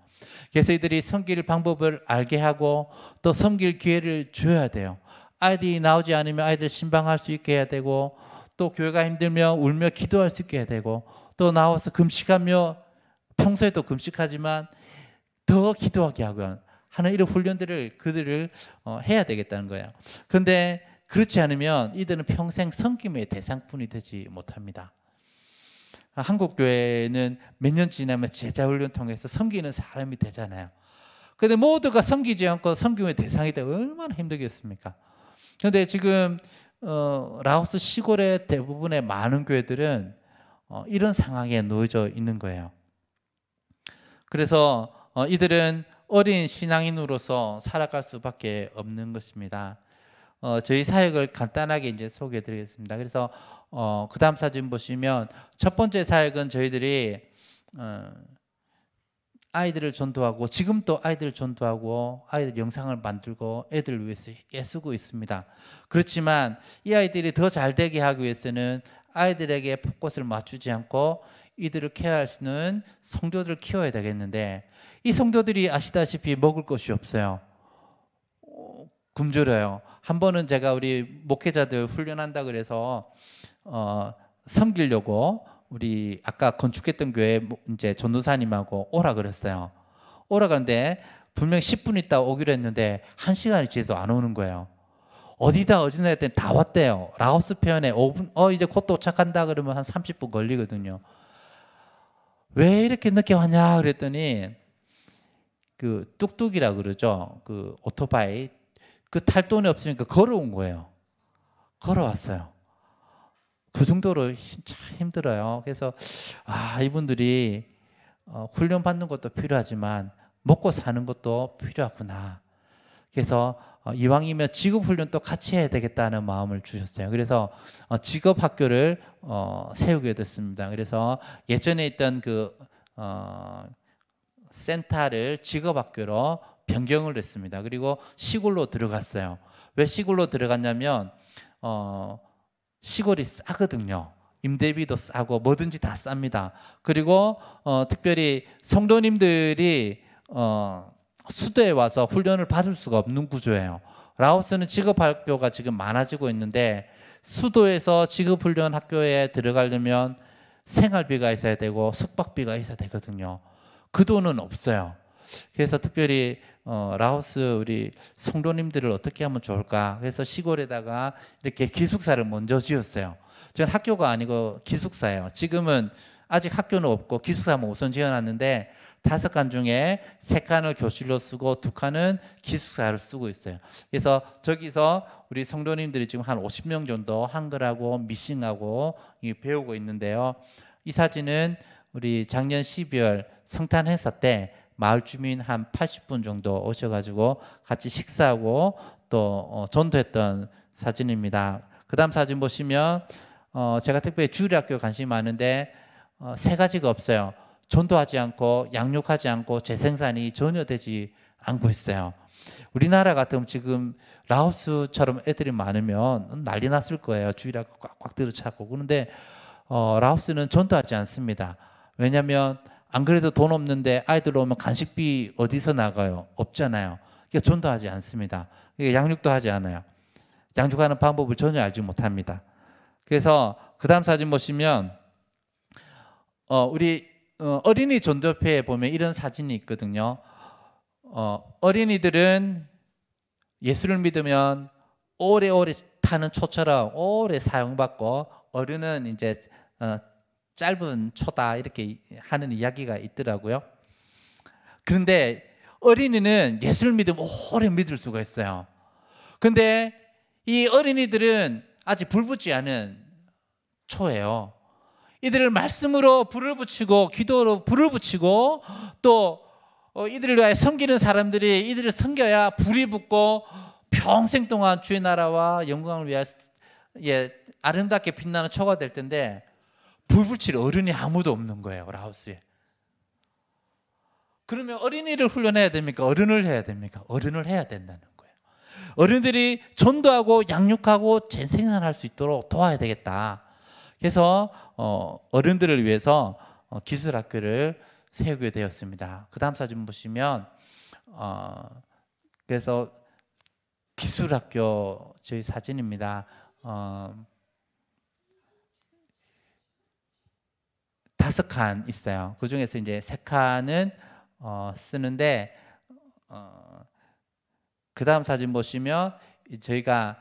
그래서 이들이 섬길 방법을 알게 하고 또 섬길 기회를 줘야 돼요. 아이들이 나오지 않으면 아이들 신방할 수 있게 해야 되고, 또 교회가 힘들면 울며 기도할 수 있게 해야 되고, 또 나와서 금식하며 평소에도 금식하지만 더 기도하게 하는 이런 훈련들을 그들을 해야 되겠다는 거예요. 그런데 그렇지 않으면 이들은 평생 섬김의 대상뿐이 되지 못합니다. 한국 교회는 몇 년 지나면 제자 훈련 통해서 섬기는 사람이 되잖아요. 그런데 모두가 섬기지 않고 섬김의 대상이 되면 얼마나 힘들겠습니까? 그런데 지금 라오스 시골의 대부분의 많은 교회들은 이런 상황에 놓여져 있는 거예요. 그래서 이들은 어린 신앙인으로서 살아갈 수밖에 없는 것입니다. 저희 사역을 간단하게 이제 소개해드리겠습니다. 그래서 그 다음 사진 보시면 첫 번째 사역은 저희들이 아이들을 전도하고, 지금 또 아이들을 전도하고 아이들 영상을 만들고 애들을 위해서 애쓰고 있습니다. 그렇지만 이 아이들이 더 잘 되게 하기 위해서는 아이들에게 포커스를 맞추지 않고 이들을 케어할 수 있는 성도들을 키워야 되겠는데, 이 성도들이 아시다시피 먹을 것이 없어요. 굶주려요. 한 번은 제가 우리 목회자들 훈련한다 그래서 섬기려고 우리 아까 건축했던 교회 이제 전도사님하고 오라 그랬어요. 오라 그런데 분명 10분 있다 오기로 했는데 1시간이 지나도 안 오는 거예요. 어디다 했더니 다 왔대요. 라오스 편에 5분 이제 곧 도착한다 그러면 한 30분 걸리거든요. 왜 이렇게 늦게 왔냐 그랬더니 그 뚝뚝이라 그러죠. 그 오토바이 그 탈 돈이 없으니까 걸어온 거예요. 걸어왔어요. 그 정도로 참 힘들어요. 그래서 이분들이 훈련 받는 것도 필요하지만 먹고 사는 것도 필요하구나. 그래서 이왕이면 직업 훈련도 같이 해야 되겠다는 마음을 주셨어요. 그래서 직업 학교를 세우게 됐습니다. 그래서 예전에 있던 그 센터를 직업 학교로 변경을 했습니다. 그리고 시골로 들어갔어요. 왜 시골로 들어갔냐면 시골이 싸거든요. 임대비도 싸고 뭐든지 다 쌉니다. 그리고 특별히 성도님들이 수도에 와서 훈련을 받을 수가 없는 구조예요. 라오스는 직업학교가 지금 많아지고 있는데 수도에서 직업훈련 학교에 들어가려면 생활비가 있어야 되고 숙박비가 있어야 되거든요. 그 돈은 없어요. 그래서 특별히 라오스 우리 성도님들을 어떻게 하면 좋을까? 그래서 시골에다가 이렇게 기숙사를 먼저 지었어요. 저는 학교가 아니고 기숙사예요. 지금은 아직 학교는 없고 기숙사만 우선 지어놨는데 5칸 중에 3칸을 교실로 쓰고 2칸은 기숙사를 쓰고 있어요. 그래서 저기서 우리 성도님들이 지금 한 50명 정도 한글하고 미싱하고 배우고 있는데요. 이 사진은 우리 작년 12월 성탄 행사 때 마을 주민 한 80분 정도 오셔가지고 같이 식사하고 또 전도했던 사진입니다. 그 다음 사진 보시면 제가 특별히 주일학교 관심이 많은데 3가지가 없어요. 전도하지 않고 양육하지 않고 재생산이 전혀 되지 않고 있어요. 우리나라 같으면 지금 라오스처럼 애들이 많으면 난리 났을 거예요. 주일학교 꽉꽉 들어차고. 그런데 라오스는 전도하지 않습니다. 왜냐하면 안 그래도 돈 없는데 아이들 오면 간식비 어디서 나가요? 없잖아요. 그러니까 전도하지 않습니다. 양육도 하지 않아요. 양육하는 방법을 전혀 알지 못합니다. 그래서 그 다음 사진 보시면 우리 어린이 전도회에 보면 이런 사진이 있거든요. 어린이들은 예수를 믿으면 오래오래 타는 초처럼 오래 사용받고, 어른은 이제 짧은 초다 이렇게 하는 이야기가 있더라고요. 그런데 어린이는 예수를 믿으면 오래 믿을 수가 있어요. 근데 이 어린이들은 아직 불붙지 않은 초예요. 이들을 말씀으로 불을 붙이고 기도로 불을 붙이고 또 이들을 위하여 섬기는 사람들이 이들을 섬겨야 불이 붙고 평생 동안 주의 나라와 영광을 위하여 아름답게 빛나는 초가 될 텐데, 불 붙일 어른이 아무도 없는 거예요, 라오스에. 그러면 어린이를 훈련해야 됩니까? 어른을 해야 됩니까? 어른을 해야 된다는 거예요. 어른들이 전도하고 양육하고 재생산할 수 있도록 도와야 되겠다. 그래서 어른들을 위해서 기술학교를 세우게 되었습니다. 그 다음 사진 보시면 그래서 기술학교 저희 사진입니다. 5칸 있어요. 그 중에서 이제 3칸은 쓰는데, 그 다음 사진 보시면 저희가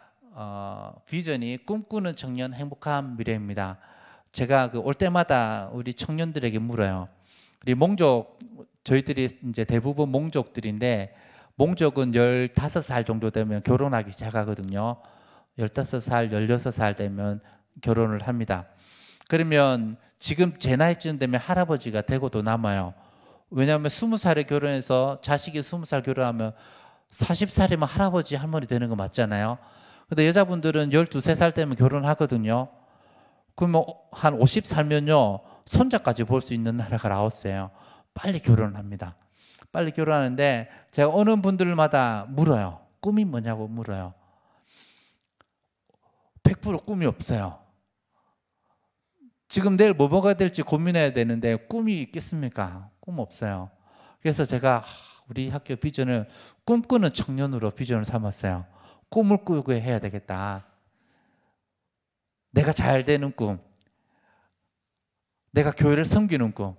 비전이 꿈꾸는 청년 행복한 미래입니다. 제가 올 때마다 우리 청년들에게 물어요. 우리 몽족, 저희들이 이제 대부분 몽족들인데, 몽족은 15살 정도 되면 결혼하기 시작하거든요. 15살, 16살 되면 결혼을 합니다. 그러면 지금 제 나이쯤 되면 할아버지가 되고도 남아요. 왜냐하면 20살에 결혼해서 자식이 20살 결혼하면 40살이면 할아버지 할머니 되는 거 맞잖아요. 근데 여자분들은 12살 되면 결혼하거든요. 그러면 한 50 살면요 손자까지 볼 수 있는 나라가 라오스예요. 빨리 결혼합니다. 빨리 결혼하는데 제가 어느 분들마다 물어요. 꿈이 뭐냐고 물어요. 100% 꿈이 없어요. 지금 내일 뭐 먹어야 될지 고민해야 되는데 꿈이 있겠습니까? 꿈 없어요. 그래서 제가 우리 학교 비전을 꿈꾸는 청년으로 비전을 삼았어요. 꿈을 꾸게 해야 되겠다. 내가 잘 되는 꿈, 내가 교회를 섬기는 꿈,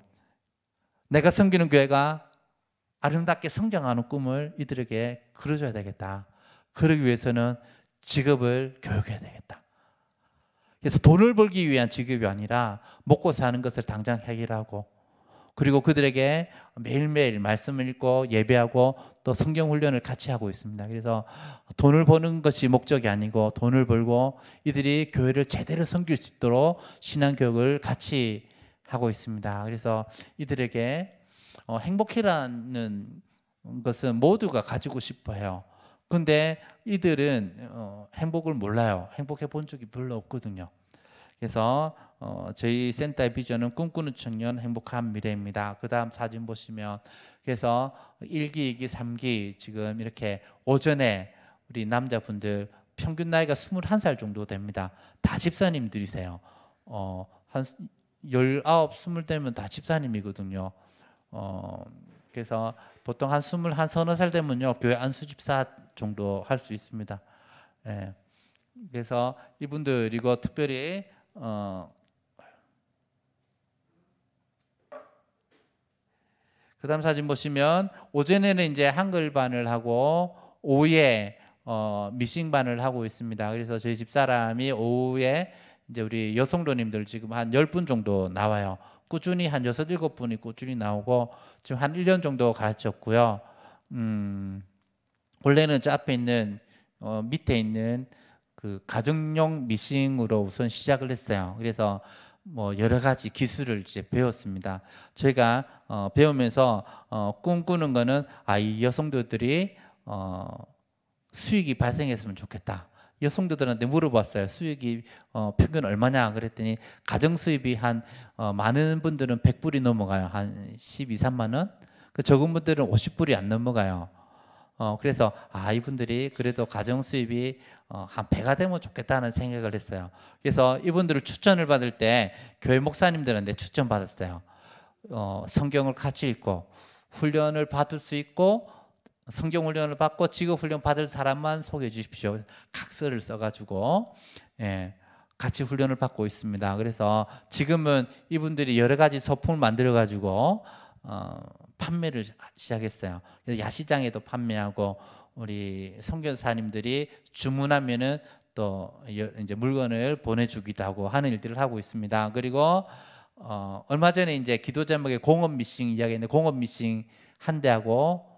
내가 섬기는 교회가 아름답게 성장하는 꿈을 이들에게 그려줘야 되겠다. 그러기 위해서는 직업을 교육해야 되겠다. 그래서 돈을 벌기 위한 직업이 아니라 먹고 사는 것을 당장 해결하고, 그리고 그들에게 매일매일 말씀을 읽고 예배하고 또 성경 훈련을 같이 하고 있습니다. 그래서 돈을 버는 것이 목적이 아니고 돈을 벌고 이들이 교회를 제대로 섬길 수 있도록 신앙교육을 같이 하고 있습니다. 그래서 이들에게 행복이라는 것은 모두가 가지고 싶어 해요. 근데 이들은 행복을 몰라요. 행복해 본 적이 별로 없거든요. 그래서 저희 센터의 비전은 꿈꾸는 청년 행복한 미래입니다. 그 다음 사진 보시면 그래서 1기, 2기, 3기 지금 이렇게 오전에 우리 남자분들 평균 나이가 21살 정도 됩니다. 다 집사님들이세요. 한 19, 20 되면 다 집사님이거든요. 그래서 보통 한 21, 서너 살 되면요 교회 안수집사 정도 할 수 있습니다. 예. 그래서 이분들이고 특별히 그다음 사진 보시면 오전에는 이제 한글반을 하고 오후에 미싱반을 하고 있습니다. 그래서 저희 집사람이 오후에 이제 우리 여성도님들 지금 한 10분 정도 나와요. 꾸준히 한 6, 7분이 꾸준히 나오고 지금 한 1년 정도 가르쳤고요. 원래는 저 앞에 있는 밑에 있는 그 가정용 미싱으로 우선 시작을 했어요. 그래서 뭐 여러 가지 기술을 이제 배웠습니다. 저희가 배우면서 꿈꾸는 거는 이 여성들이 수익이 발생했으면 좋겠다. 여성들한테 물어봤어요. 수익이 평균 얼마냐 그랬더니 가정 수입이 한 많은 분들은 100불이 넘어가요. 한 12, 3만 원. 그 적은 분들은 50불이 안 넘어가요. 그래서 이분들이 그래도 가정 수입이 한 배가 되면 좋겠다는 생각을 했어요. 그래서 이분들을 추천을 받을 때 교회 목사님들한테 추천 받았어요. 성경을 같이 읽고 훈련을 받을 수 있고 성경 훈련을 받고 직업 훈련 받을 사람만 소개해 주십시오. 각서를 써가지고 같이 훈련을 받고 있습니다. 그래서 지금은 이분들이 여러 가지 소품을 만들어 가지고 판매를 시작했어요. 그래서 야시장에도 판매하고 우리 선교사님들이 주문하면은 또 이제 물건을 보내주기도 하고 하는 일들을 하고 있습니다. 그리고 얼마 전에 이제 기도 제목에 공업 미싱 이야기했는데 공업 미싱 한 대하고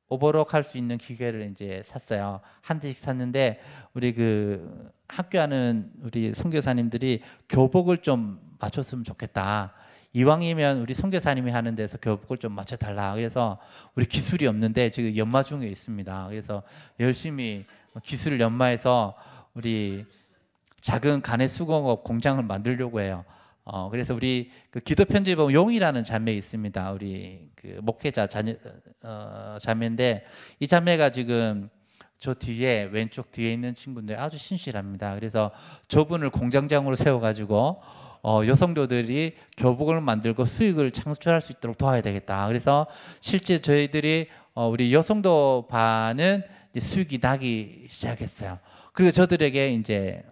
오버록 할 수 있는 기계를 이제 샀어요. 한 대씩 샀는데 우리 그 학교하는 우리 선교사님들이 교복을 좀 맞췄으면 좋겠다. 이왕이면 우리 선교사님이 하는 데서 교복을 좀 맞춰달라. 그래서 우리 기술이 없는데 지금 연마 중에 있습니다. 그래서 열심히 기술을 연마해서 우리 작은 간의 수공업 공장을 만들려고 해요. 그래서 우리 그 기도 편지에 보면 용이라는 자매 있습니다. 우리 그 목회자 자매인데 이 자매가 지금 저 뒤에 왼쪽 뒤에 있는 친구인데 아주 신실합니다. 그래서 저분을 공장장으로 세워가지고 여성도들이 교복을 만들고 수익을 창출할 수 있도록 도와야 되겠다. 그래서 실제 저희들이 우리 여성도 반은 수익이 나기 시작했어요. 그리고 저들에게 이제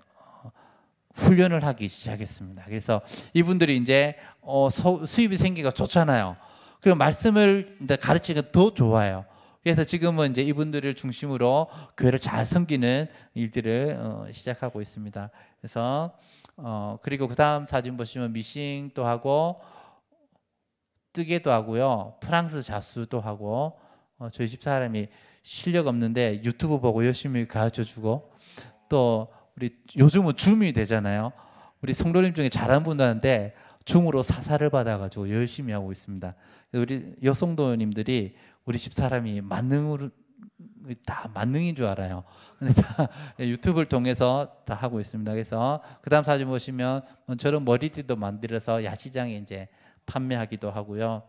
훈련을 하기 시작했습니다. 그래서 이분들이 이제 수입이 생기가 좋잖아요. 그리고 말씀을 가르치기가 더 좋아요. 그래서 지금은 이제 이분들을 중심으로 교회를 잘 섬기는 일들을 시작하고 있습니다. 그래서 그리고 그 다음 사진 보시면 미싱도 하고 뜨개도 하고요. 프랑스 자수도 하고 저희 집 사람이 실력 없는데 유튜브 보고 열심히 가르쳐주고 또 우리 요즘은 줌이 되잖아요. 우리 성도님 중에 잘하는 분들한테 줌으로 사사를 받아가지고 열심히 하고 있습니다. 우리 여성도님들이 우리 집 사람이 만능으로 다 만능인 줄 알아요. 근데 다 유튜브를 통해서 다 하고 있습니다. 그래서 그다음 사진 보시면 저런 머리띠도 만들어서 야시장에 이제 판매하기도 하고요.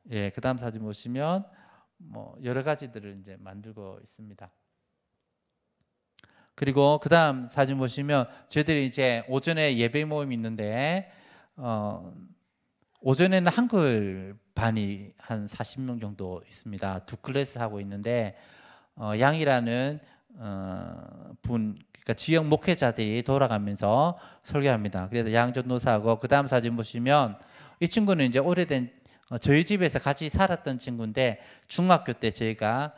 예, 그다음 사진 보시면 뭐 여러 가지들을 이제 만들고 있습니다. 그리고 그다음 사진 보시면 저희들이 이제 오전에 예배 모임이 있는데 오전에는 한글 반이 한 40명 정도 있습니다. 두 클래스 하고 있는데 양이라는 그러니까 지역 목회자들이 돌아가면서 설교합니다. 그래서 양전도사하고 그다음 사진 보시면 이 친구는 이제 오래된 저희 집에서 같이 살았던 친구인데 중학교 때 저희가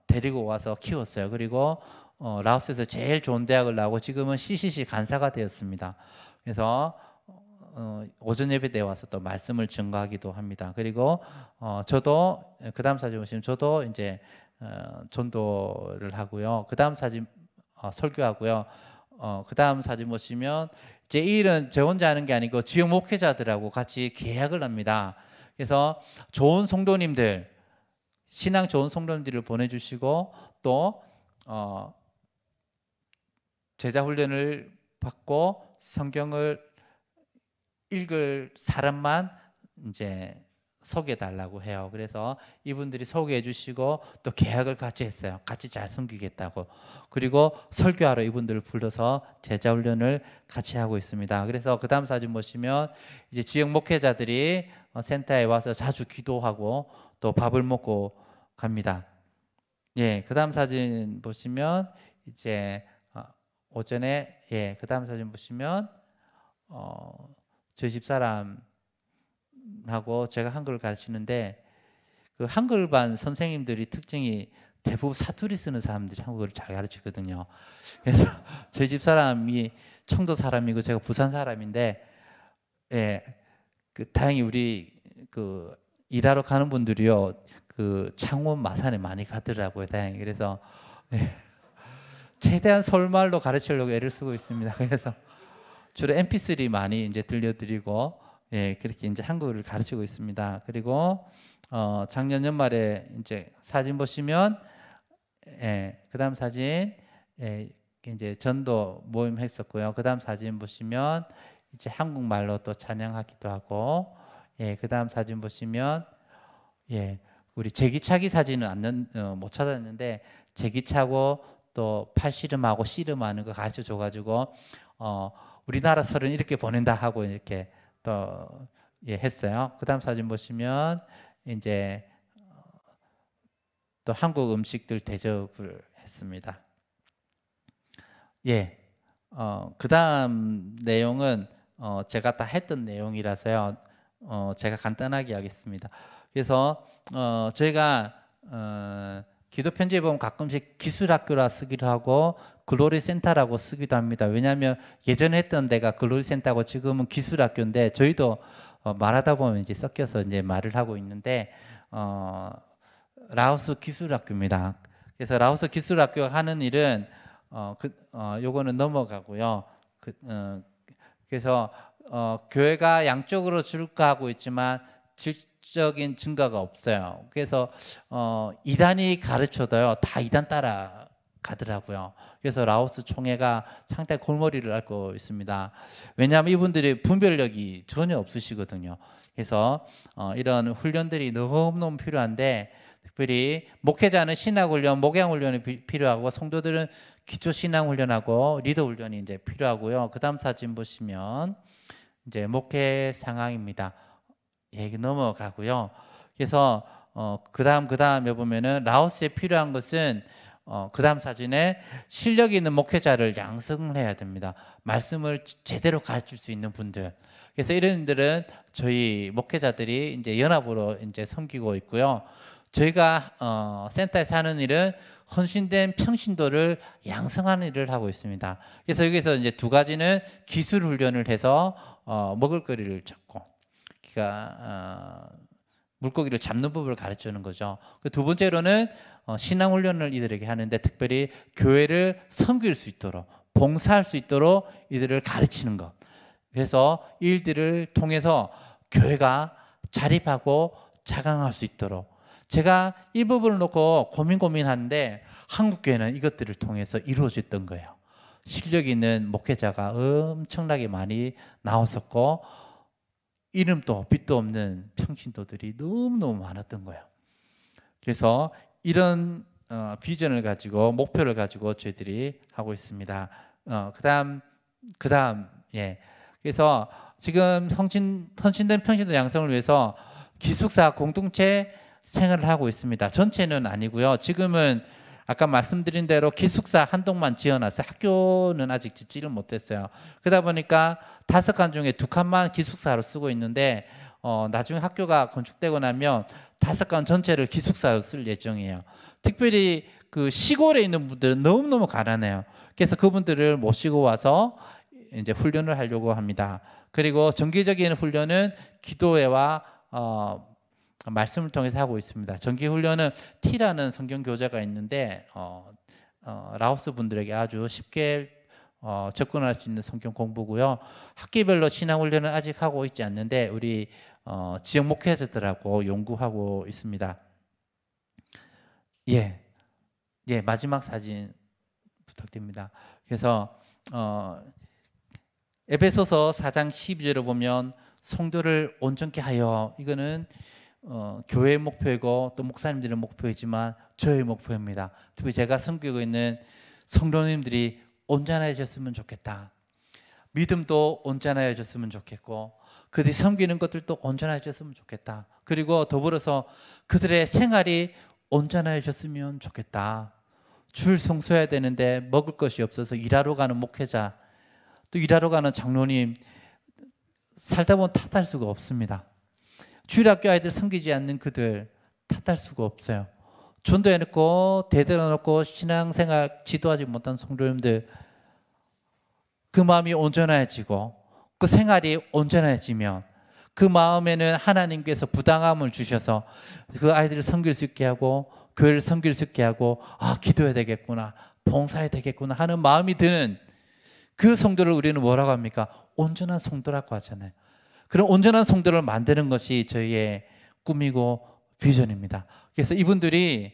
데리고 와서 키웠어요. 그리고 라오스에서 제일 좋은 대학을 나오고 지금은 CCC 간사가 되었습니다. 그래서 오전 예배 때 와서 또 말씀을 증거하기도 합니다. 그리고 저도 그다음 사진 보시면 저도 이제 전도를 하고요. 그다음 사진 설교하고요. 그다음 사진 보시면 제 이 일은 저 혼자 하는 게 아니고 지역 목회자들하고 같이 계약을 합니다. 그래서 좋은 성도님들 신앙 좋은 성도님들을 보내주시고 또 제자 훈련을 받고 성경을 읽을 사람만 이제 소개해 달라고 해요. 그래서 이분들이 소개해 주시고 또 계약을 같이 했어요. 같이 잘 섬기겠다고. 그리고 설교하러 이분들을 불러서 제자 훈련을 같이 하고 있습니다. 그래서 그 다음 사진 보시면 이제 지역 목회자들이 센터에 와서 자주 기도하고 또 밥을 먹고 갑니다. 예, 그 다음 사진 보시면 이제 오전에 그 다음 사진 보시면 저희 집사람하고 제가 한글을 가르치는데 그 한글반 선생님들이 특징이 대부분 사투리 쓰는 사람들이 한국어를 잘 가르치거든요. 그래서 저희 집사람이 청도 사람이고 제가 부산 사람인데 그 다행히 우리 그 일하러 가는 분들이요 그 창원 마산에 많이 가더라고요. 다행히. 그래서 최대한 서울말로 가르치려고 애를 쓰고 있습니다. 그래서 주로 MP3 많이 이제 들려드리고 그렇게 이제 한국어를 가르치고 있습니다. 그리고 작년 연말에 이제 사진 보시면 그다음 사진 이제 전도 모임 했었고요. 그다음 사진 보시면 이제 한국말로 또 찬양하기도 하고 그다음 사진 보시면 우리 제기차기 사진은 못 찾았는데 제기차고 또 팔씨름하고 씨름하는 거 가르쳐 줘가지고 우리나라 설은 이렇게 보낸다 하고 이렇게 또 했어요. 그다음 사진 보시면 이제 또 한국 음식들 대접을 했습니다. 예, 그 다음 내용은 제가 다 했던 내용이라서요. 제가 간단하게 하겠습니다. 그래서 저희가 기도 편지에 보면 가끔씩 기술학교라 쓰기도 하고 글로리 센터라고 쓰기도 합니다. 왜냐하면 예전에 했던 데가 글로리 센터고 지금은 기술학교인데 저희도 말하다 보면 이제 섞여서 이제 말을 하고 있는데 라오스 기술학교입니다. 그래서 라오스 기술학교가 하는 일은 요거는 넘어가고요. 그래서 교회가 양쪽으로 출가하고 있지만 질적인 증거가 없어요. 그래서 이단이 가르쳐도요 다 이단 따라 가더라고요. 그래서 라오스 총회가 상당히 골머리를 앓고 있습니다. 왜냐하면 이분들이 분별력이 전혀 없으시거든요. 그래서 이런 훈련들이 너무너무 필요한데, 특별히 목회자는 신학훈련, 목양훈련이 필요하고 성도들은 기초 신앙훈련하고 리더 훈련이 이제 필요하고요. 그 다음 사진 보시면 이제 목회 상황입니다. 얘기 넘어가고요. 그래서 그 다음에 보면은 라오스에 필요한 것은 그 다음 사진에 실력이 있는 목회자를 양성을 해야 됩니다. 말씀을 제대로 가르칠 수 있는 분들. 그래서 이런 분들은 저희 목회자들이 이제 연합으로 이제 섬기고 있고요. 저희가 센터에서 하는 일은 헌신된 평신도를 양성하는 일을 하고 있습니다. 그래서 여기서 이제 두 가지는 기술 훈련을 해서 먹을거리를 잡고, 그러니까 물고기를 잡는 법을 가르치는 거죠. 두 번째로는 신앙 훈련을 이들에게 하는데, 특별히 교회를 섬길 수 있도록, 봉사할 수 있도록 이들을 가르치는 것. 그래서 이 일들을 통해서 교회가 자립하고 자강할 수 있도록, 제가 이 부분을 놓고 고민하는데 한국 교회는 이것들을 통해서 이루어졌던 거예요. 실력 있는 목회자가 엄청나게 많이 나왔었고 이름도 빛도 없는 평신도들이 너무너무 많았던 거예요. 그래서 이런 비전을 가지고, 목표를 가지고 저희들이 하고 있습니다. 그다음 예. 그래서 지금 헌신된 평신도 양성을 위해서 기숙사 공동체 생활을 하고 있습니다. 전체는 아니고요. 지금은 아까 말씀드린 대로 기숙사 한 동만 지어놨어요. 학교는 아직 짓지를 못했어요. 그러다 보니까 5칸 중에 2칸만 기숙사로 쓰고 있는데 나중에 학교가 건축되고 나면 5칸 전체를 기숙사로 쓸 예정이에요. 특별히 그 시골에 있는 분들은 너무너무 가난해요. 그래서 그분들을 모시고 와서 이제 훈련을 하려고 합니다. 그리고 정기적인 훈련은 기도회와 말씀을 통해서 하고 있습니다. 정기 훈련은 T라는 성경 교재가 있는데 라오스 분들에게 아주 쉽게 접근할 수 있는 성경 공부고요. 학기별로 신앙 훈련은 아직 하고 있지 않는데 우리 지역 목회자들하고 연구하고 있습니다. 예, 마지막 사진 부탁드립니다. 그래서 에베소서 4장 12절을 보면 성도를 온전케 하여, 이거는 교회의 목표이고 또 목사님들의 목표이지만 저의 목표입니다. 특히 제가 섬기고 있는 성도님들이 온전해졌으면 좋겠다. 믿음도 온전해졌으면 좋겠고 그들이 섬기는 것들도 온전해졌으면 좋겠다. 그리고 더불어서 그들의 생활이 온전해졌으면 좋겠다. 줄 성수해야 되는데 먹을 것이 없어서 일하러 가는 목회자, 또 일하러 가는 장로님, 살다 보면 탓할 수가 없습니다. 주일학교 아이들 섬기지 않는 그들 탓할 수가 없어요. 전도해놓고 대들어놓고 신앙생활 지도하지 못한 성도님들, 그 마음이 온전해지고 그 생활이 온전해지면 그 마음에는 하나님께서 부당함을 주셔서 그 아이들을 섬길 수 있게 하고 교회를 섬길 수 있게 하고, 기도해야 되겠구나, 봉사해야 되겠구나 하는 마음이 드는 그 성도를 우리는 뭐라고 합니까? 온전한 성도라고 하잖아요. 그런 온전한 성도를 만드는 것이 저희의 꿈이고 비전입니다. 그래서 이분들이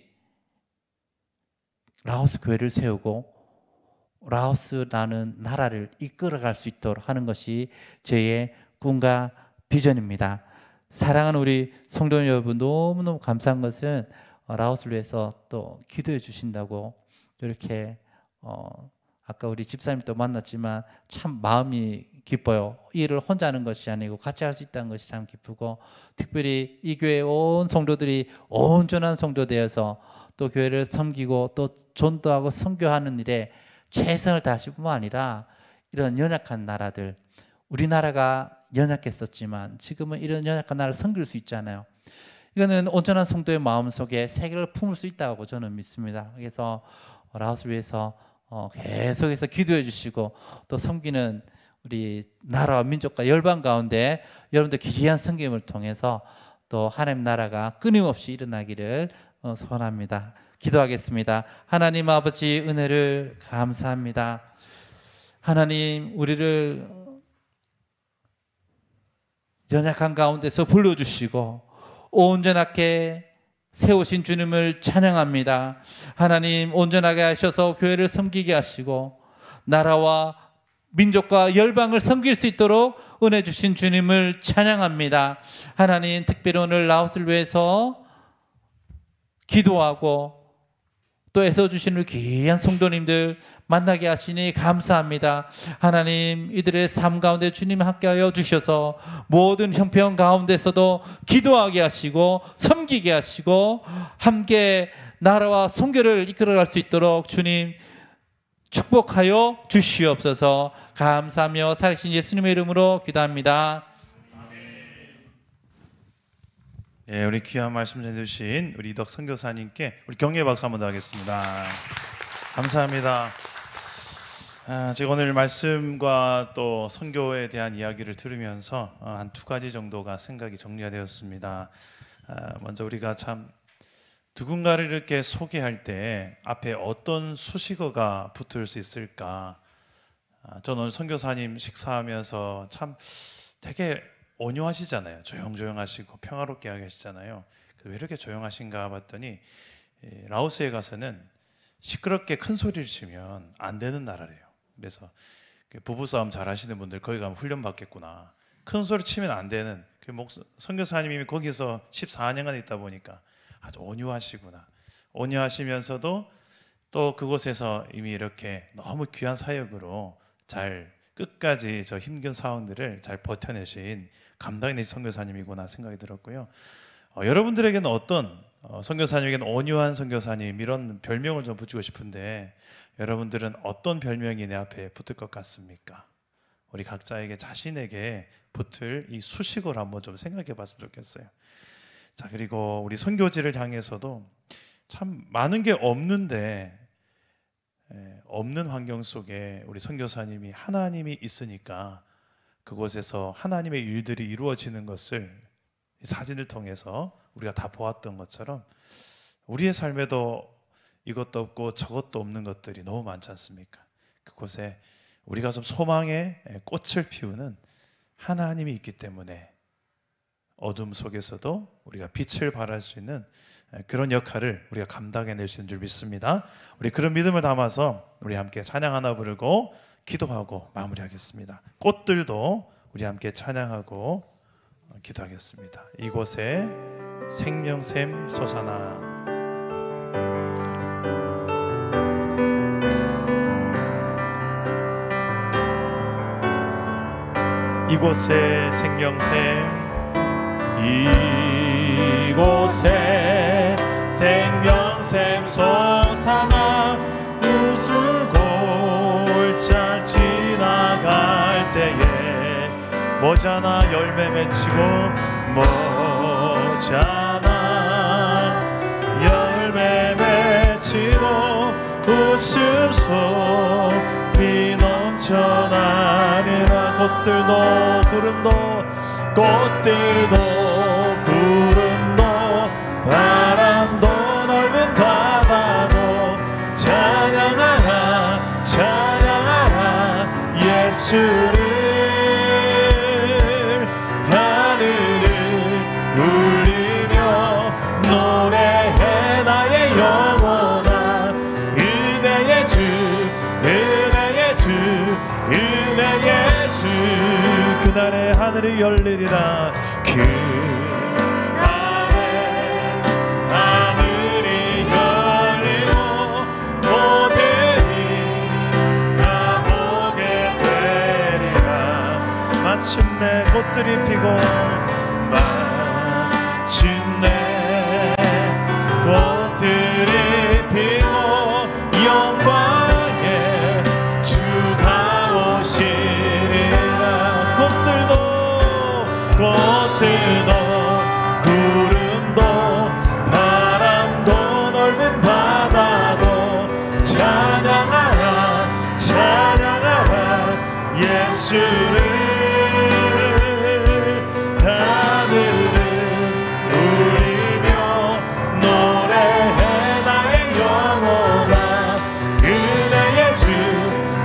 라오스 교회를 세우고 라오스라는 나라를 이끌어갈 수 있도록 하는 것이 저희의 꿈과 비전입니다. 사랑하는 우리 성도 여러분, 너무너무 감사한 것은 라오스를 위해서 또 기도해 주신다고, 이렇게 아까 우리 집사님도 만났지만 참 마음이 기뻐요. 이 일을 혼자 하는 것이 아니고 같이 할 수 있다는 것이 참 기쁘고, 특별히 이 교회 온 성도들이 온전한 성도 되어서 또 교회를 섬기고 또 전도하고 선교하는 일에 최선을 다하실 뿐만 아니라 이런 연약한 나라들, 우리나라가 연약했었지만 지금은 이런 연약한 나라를 섬길 수 있잖아요. 이거는 온전한 성도의 마음속에 세계를 품을 수 있다고 저는 믿습니다. 그래서 라오스를 위해서 계속해서 기도해 주시고 또 섬기는 우리 나라와 민족과 열방 가운데 여러분들 귀한 섬김을 통해서 또 하나님 나라가 끊임없이 일어나기를 소원합니다. 기도하겠습니다. 하나님 아버지, 은혜를 감사합니다. 하나님, 우리를 연약한 가운데서 불러주시고 온전하게 세우신 주님을 찬양합니다. 하나님, 온전하게 하셔서 교회를 섬기게 하시고 나라와 민족과 열방을 섬길 수 있도록 은혜 주신 주님을 찬양합니다. 하나님, 특별히 오늘 라오스를 위해서 기도하고 또 애써주시는 귀한 성도님들 만나게 하시니 감사합니다. 하나님, 이들의 삶 가운데 주님 함께하여 주셔서 모든 형편 가운데서도 기도하게 하시고 섬기게 하시고 함께 나라와 선교를 이끌어갈 수 있도록 주님 축복하여 주시옵소서. 감사하며 살아계신 예수님의 이름으로 기도합니다. 예, 우리 귀한 말씀 전해주신 우리 이덕 선교사님께 우리 격려의 박수 한번 더 하겠습니다. 감사합니다. 제가 오늘 말씀과 또 선교에 대한 이야기를 들으면서 한 두 가지 정도가 생각이 정리가 되었습니다. 먼저 우리가 참 누군가를 이렇게 소개할 때 앞에 어떤 수식어가 붙을 수 있을까? 저는 오늘 선교사님 식사하면서 참 되게 온유하시잖아요. 조용조용하시고 평화롭게 하시잖아요. 왜 이렇게 조용하신가 봤더니 라오스에 가서는 시끄럽게 큰 소리를 치면 안 되는 나라래요. 그래서 부부싸움 잘 하시는 분들 거기 가면 훈련 받겠구나. 큰 소리 치면 안 되는 선교사님이 거기서 14년간 있다 보니까 아주 온유하시구나. 온유하시면서도 또 그곳에서 이미 이렇게 너무 귀한 사역으로 잘 끝까지 저 힘든 상황들을 잘 버텨내신 감당해내신 선교사님이구나 생각이 들었고요. 여러분들에게는 어떤 선교사님에게는 온유한 선교사님 이런 별명을 좀 붙이고 싶은데 여러분들은 어떤 별명이 내 앞에 붙을 것 같습니까? 우리 각자에게 자신에게 붙을 이 수식어를 한번 좀 생각해 봤으면 좋겠어요. 자, 그리고 우리 선교지를 향해서도 참 많은 게 없는데 없는 환경 속에 우리 선교사님이 하나님이 있으니까 그곳에서 하나님의 일들이 이루어지는 것을 사진을 통해서 우리가 다 보았던 것처럼 우리의 삶에도 이것도 없고 저것도 없는 것들이 너무 많지 않습니까? 그곳에 우리가 좀 소망의 꽃을 피우는 하나님이 있기 때문에 어둠 속에서도 우리가 빛을 발할 수 있는 그런 역할을 우리가 감당해낼 수 있는 줄 믿습니다. 우리 그런 믿음을 담아서 우리 함께 찬양 하나 부르고 기도하고 마무리하겠습니다. 꽃들도 우리 함께 찬양하고 기도하겠습니다. 이곳에 생명샘 솟아나. 이곳에 생명샘, 이곳에 생명샘 솟아나 우술골짝 지나갈 때에 모자나 열매 맺히고 모자나 열매 맺히고 웃음소리 넘쳐나리라. 꽃들도 구름도 꽃들도 구름도 바람도 넓은 바다도 찬양하라 찬양하라 예수를. 하늘을 울리며 노래해 나의 영혼아. 은혜의 주 은혜의 주 은혜의 주. 그날의 하늘이 열리리라. 그날의 하늘이 열리고 모든이 다 보게 되리라. 마침내 꽃들이 피고 마침내 꽃들이 예수를 하늘을 울리며 노래해 나의 영혼아 은혜의 주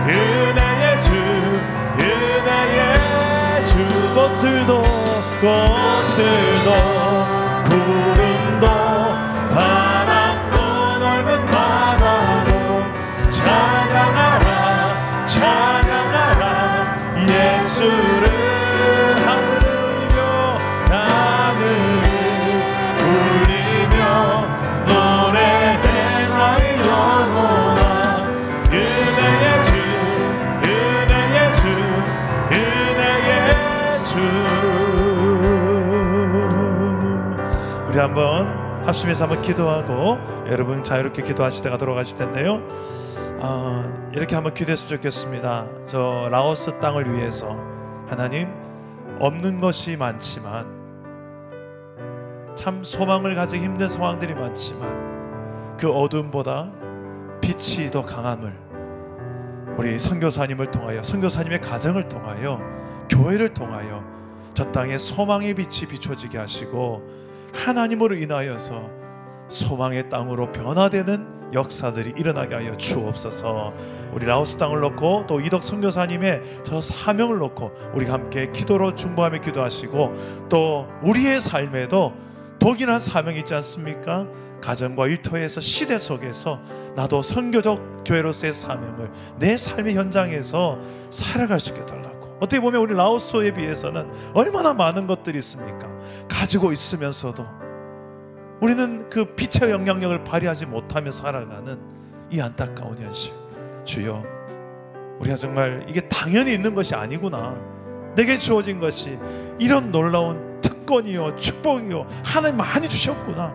은혜의 주 은혜의 주 꽃들도 구름도 바람도 넓은 바다로 찬양하라 찬양하라 예수를 하늘을 울리며 노래해 나의 영혼아 은혜의 주 은혜의 주 은혜의 주. 우리 한번 합심해서 한번 기도하고 여러분 자유롭게 기도하시다가 돌아가실 텐데요. 이렇게 한번 기도했으면 좋겠습니다. 저 라오스 땅을 위해서 하나님, 없는 것이 많지만 참 소망을 가지기 힘든 상황들이 많지만 그 어둠보다 빛이 더 강함을 우리 선교사님을 통하여, 선교사님의 가정을 통하여, 교회를 통하여 저 땅에 소망의 빛이 비춰지게 하시고 하나님으로 인하여서 소망의 땅으로 변화되는 역사들이 일어나게 하여 주옵소서. 우리 라오스 땅을 놓고 또 이덕 선교사님의 저 사명을 놓고 우리가 함께 기도로 중보하며 기도하시고 또 우리의 삶에도 독일한 사명이 있지 않습니까? 가정과 일터에서 시대 속에서 나도 선교적 교회로서의 사명을 내 삶의 현장에서 살아갈 수 있게 해달라고. 어떻게 보면 우리 라오스에 비해서는 얼마나 많은 것들이 있습니까? 가지고 있으면서도 우리는 그 빛의 영향력을 발휘하지 못하며 살아가는 이 안타까운 현실. 주여, 우리가 정말 이게 당연히 있는 것이 아니구나, 내게 주어진 것이 이런 놀라운 특권이요 축복이요 하나님 많이 주셨구나,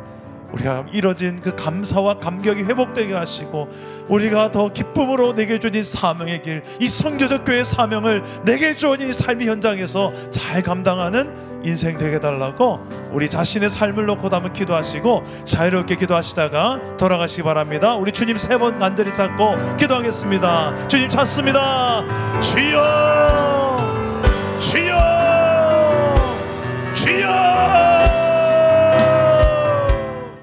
우리가 이뤄진 그 감사와 감격이 회복되게 하시고 우리가 더 기쁨으로 내게 주어진 사명의 길, 이 선교적 교회의 사명을 내게 주어진 삶의 현장에서 잘 감당하는 인생 되게 해달라고 우리 자신의 삶을 놓고도 한번 기도하시고 자유롭게 기도하시다가 돌아가시기 바랍니다. 우리 주님 3번 간절히 찾고 기도하겠습니다. 주님 찾습니다. 주여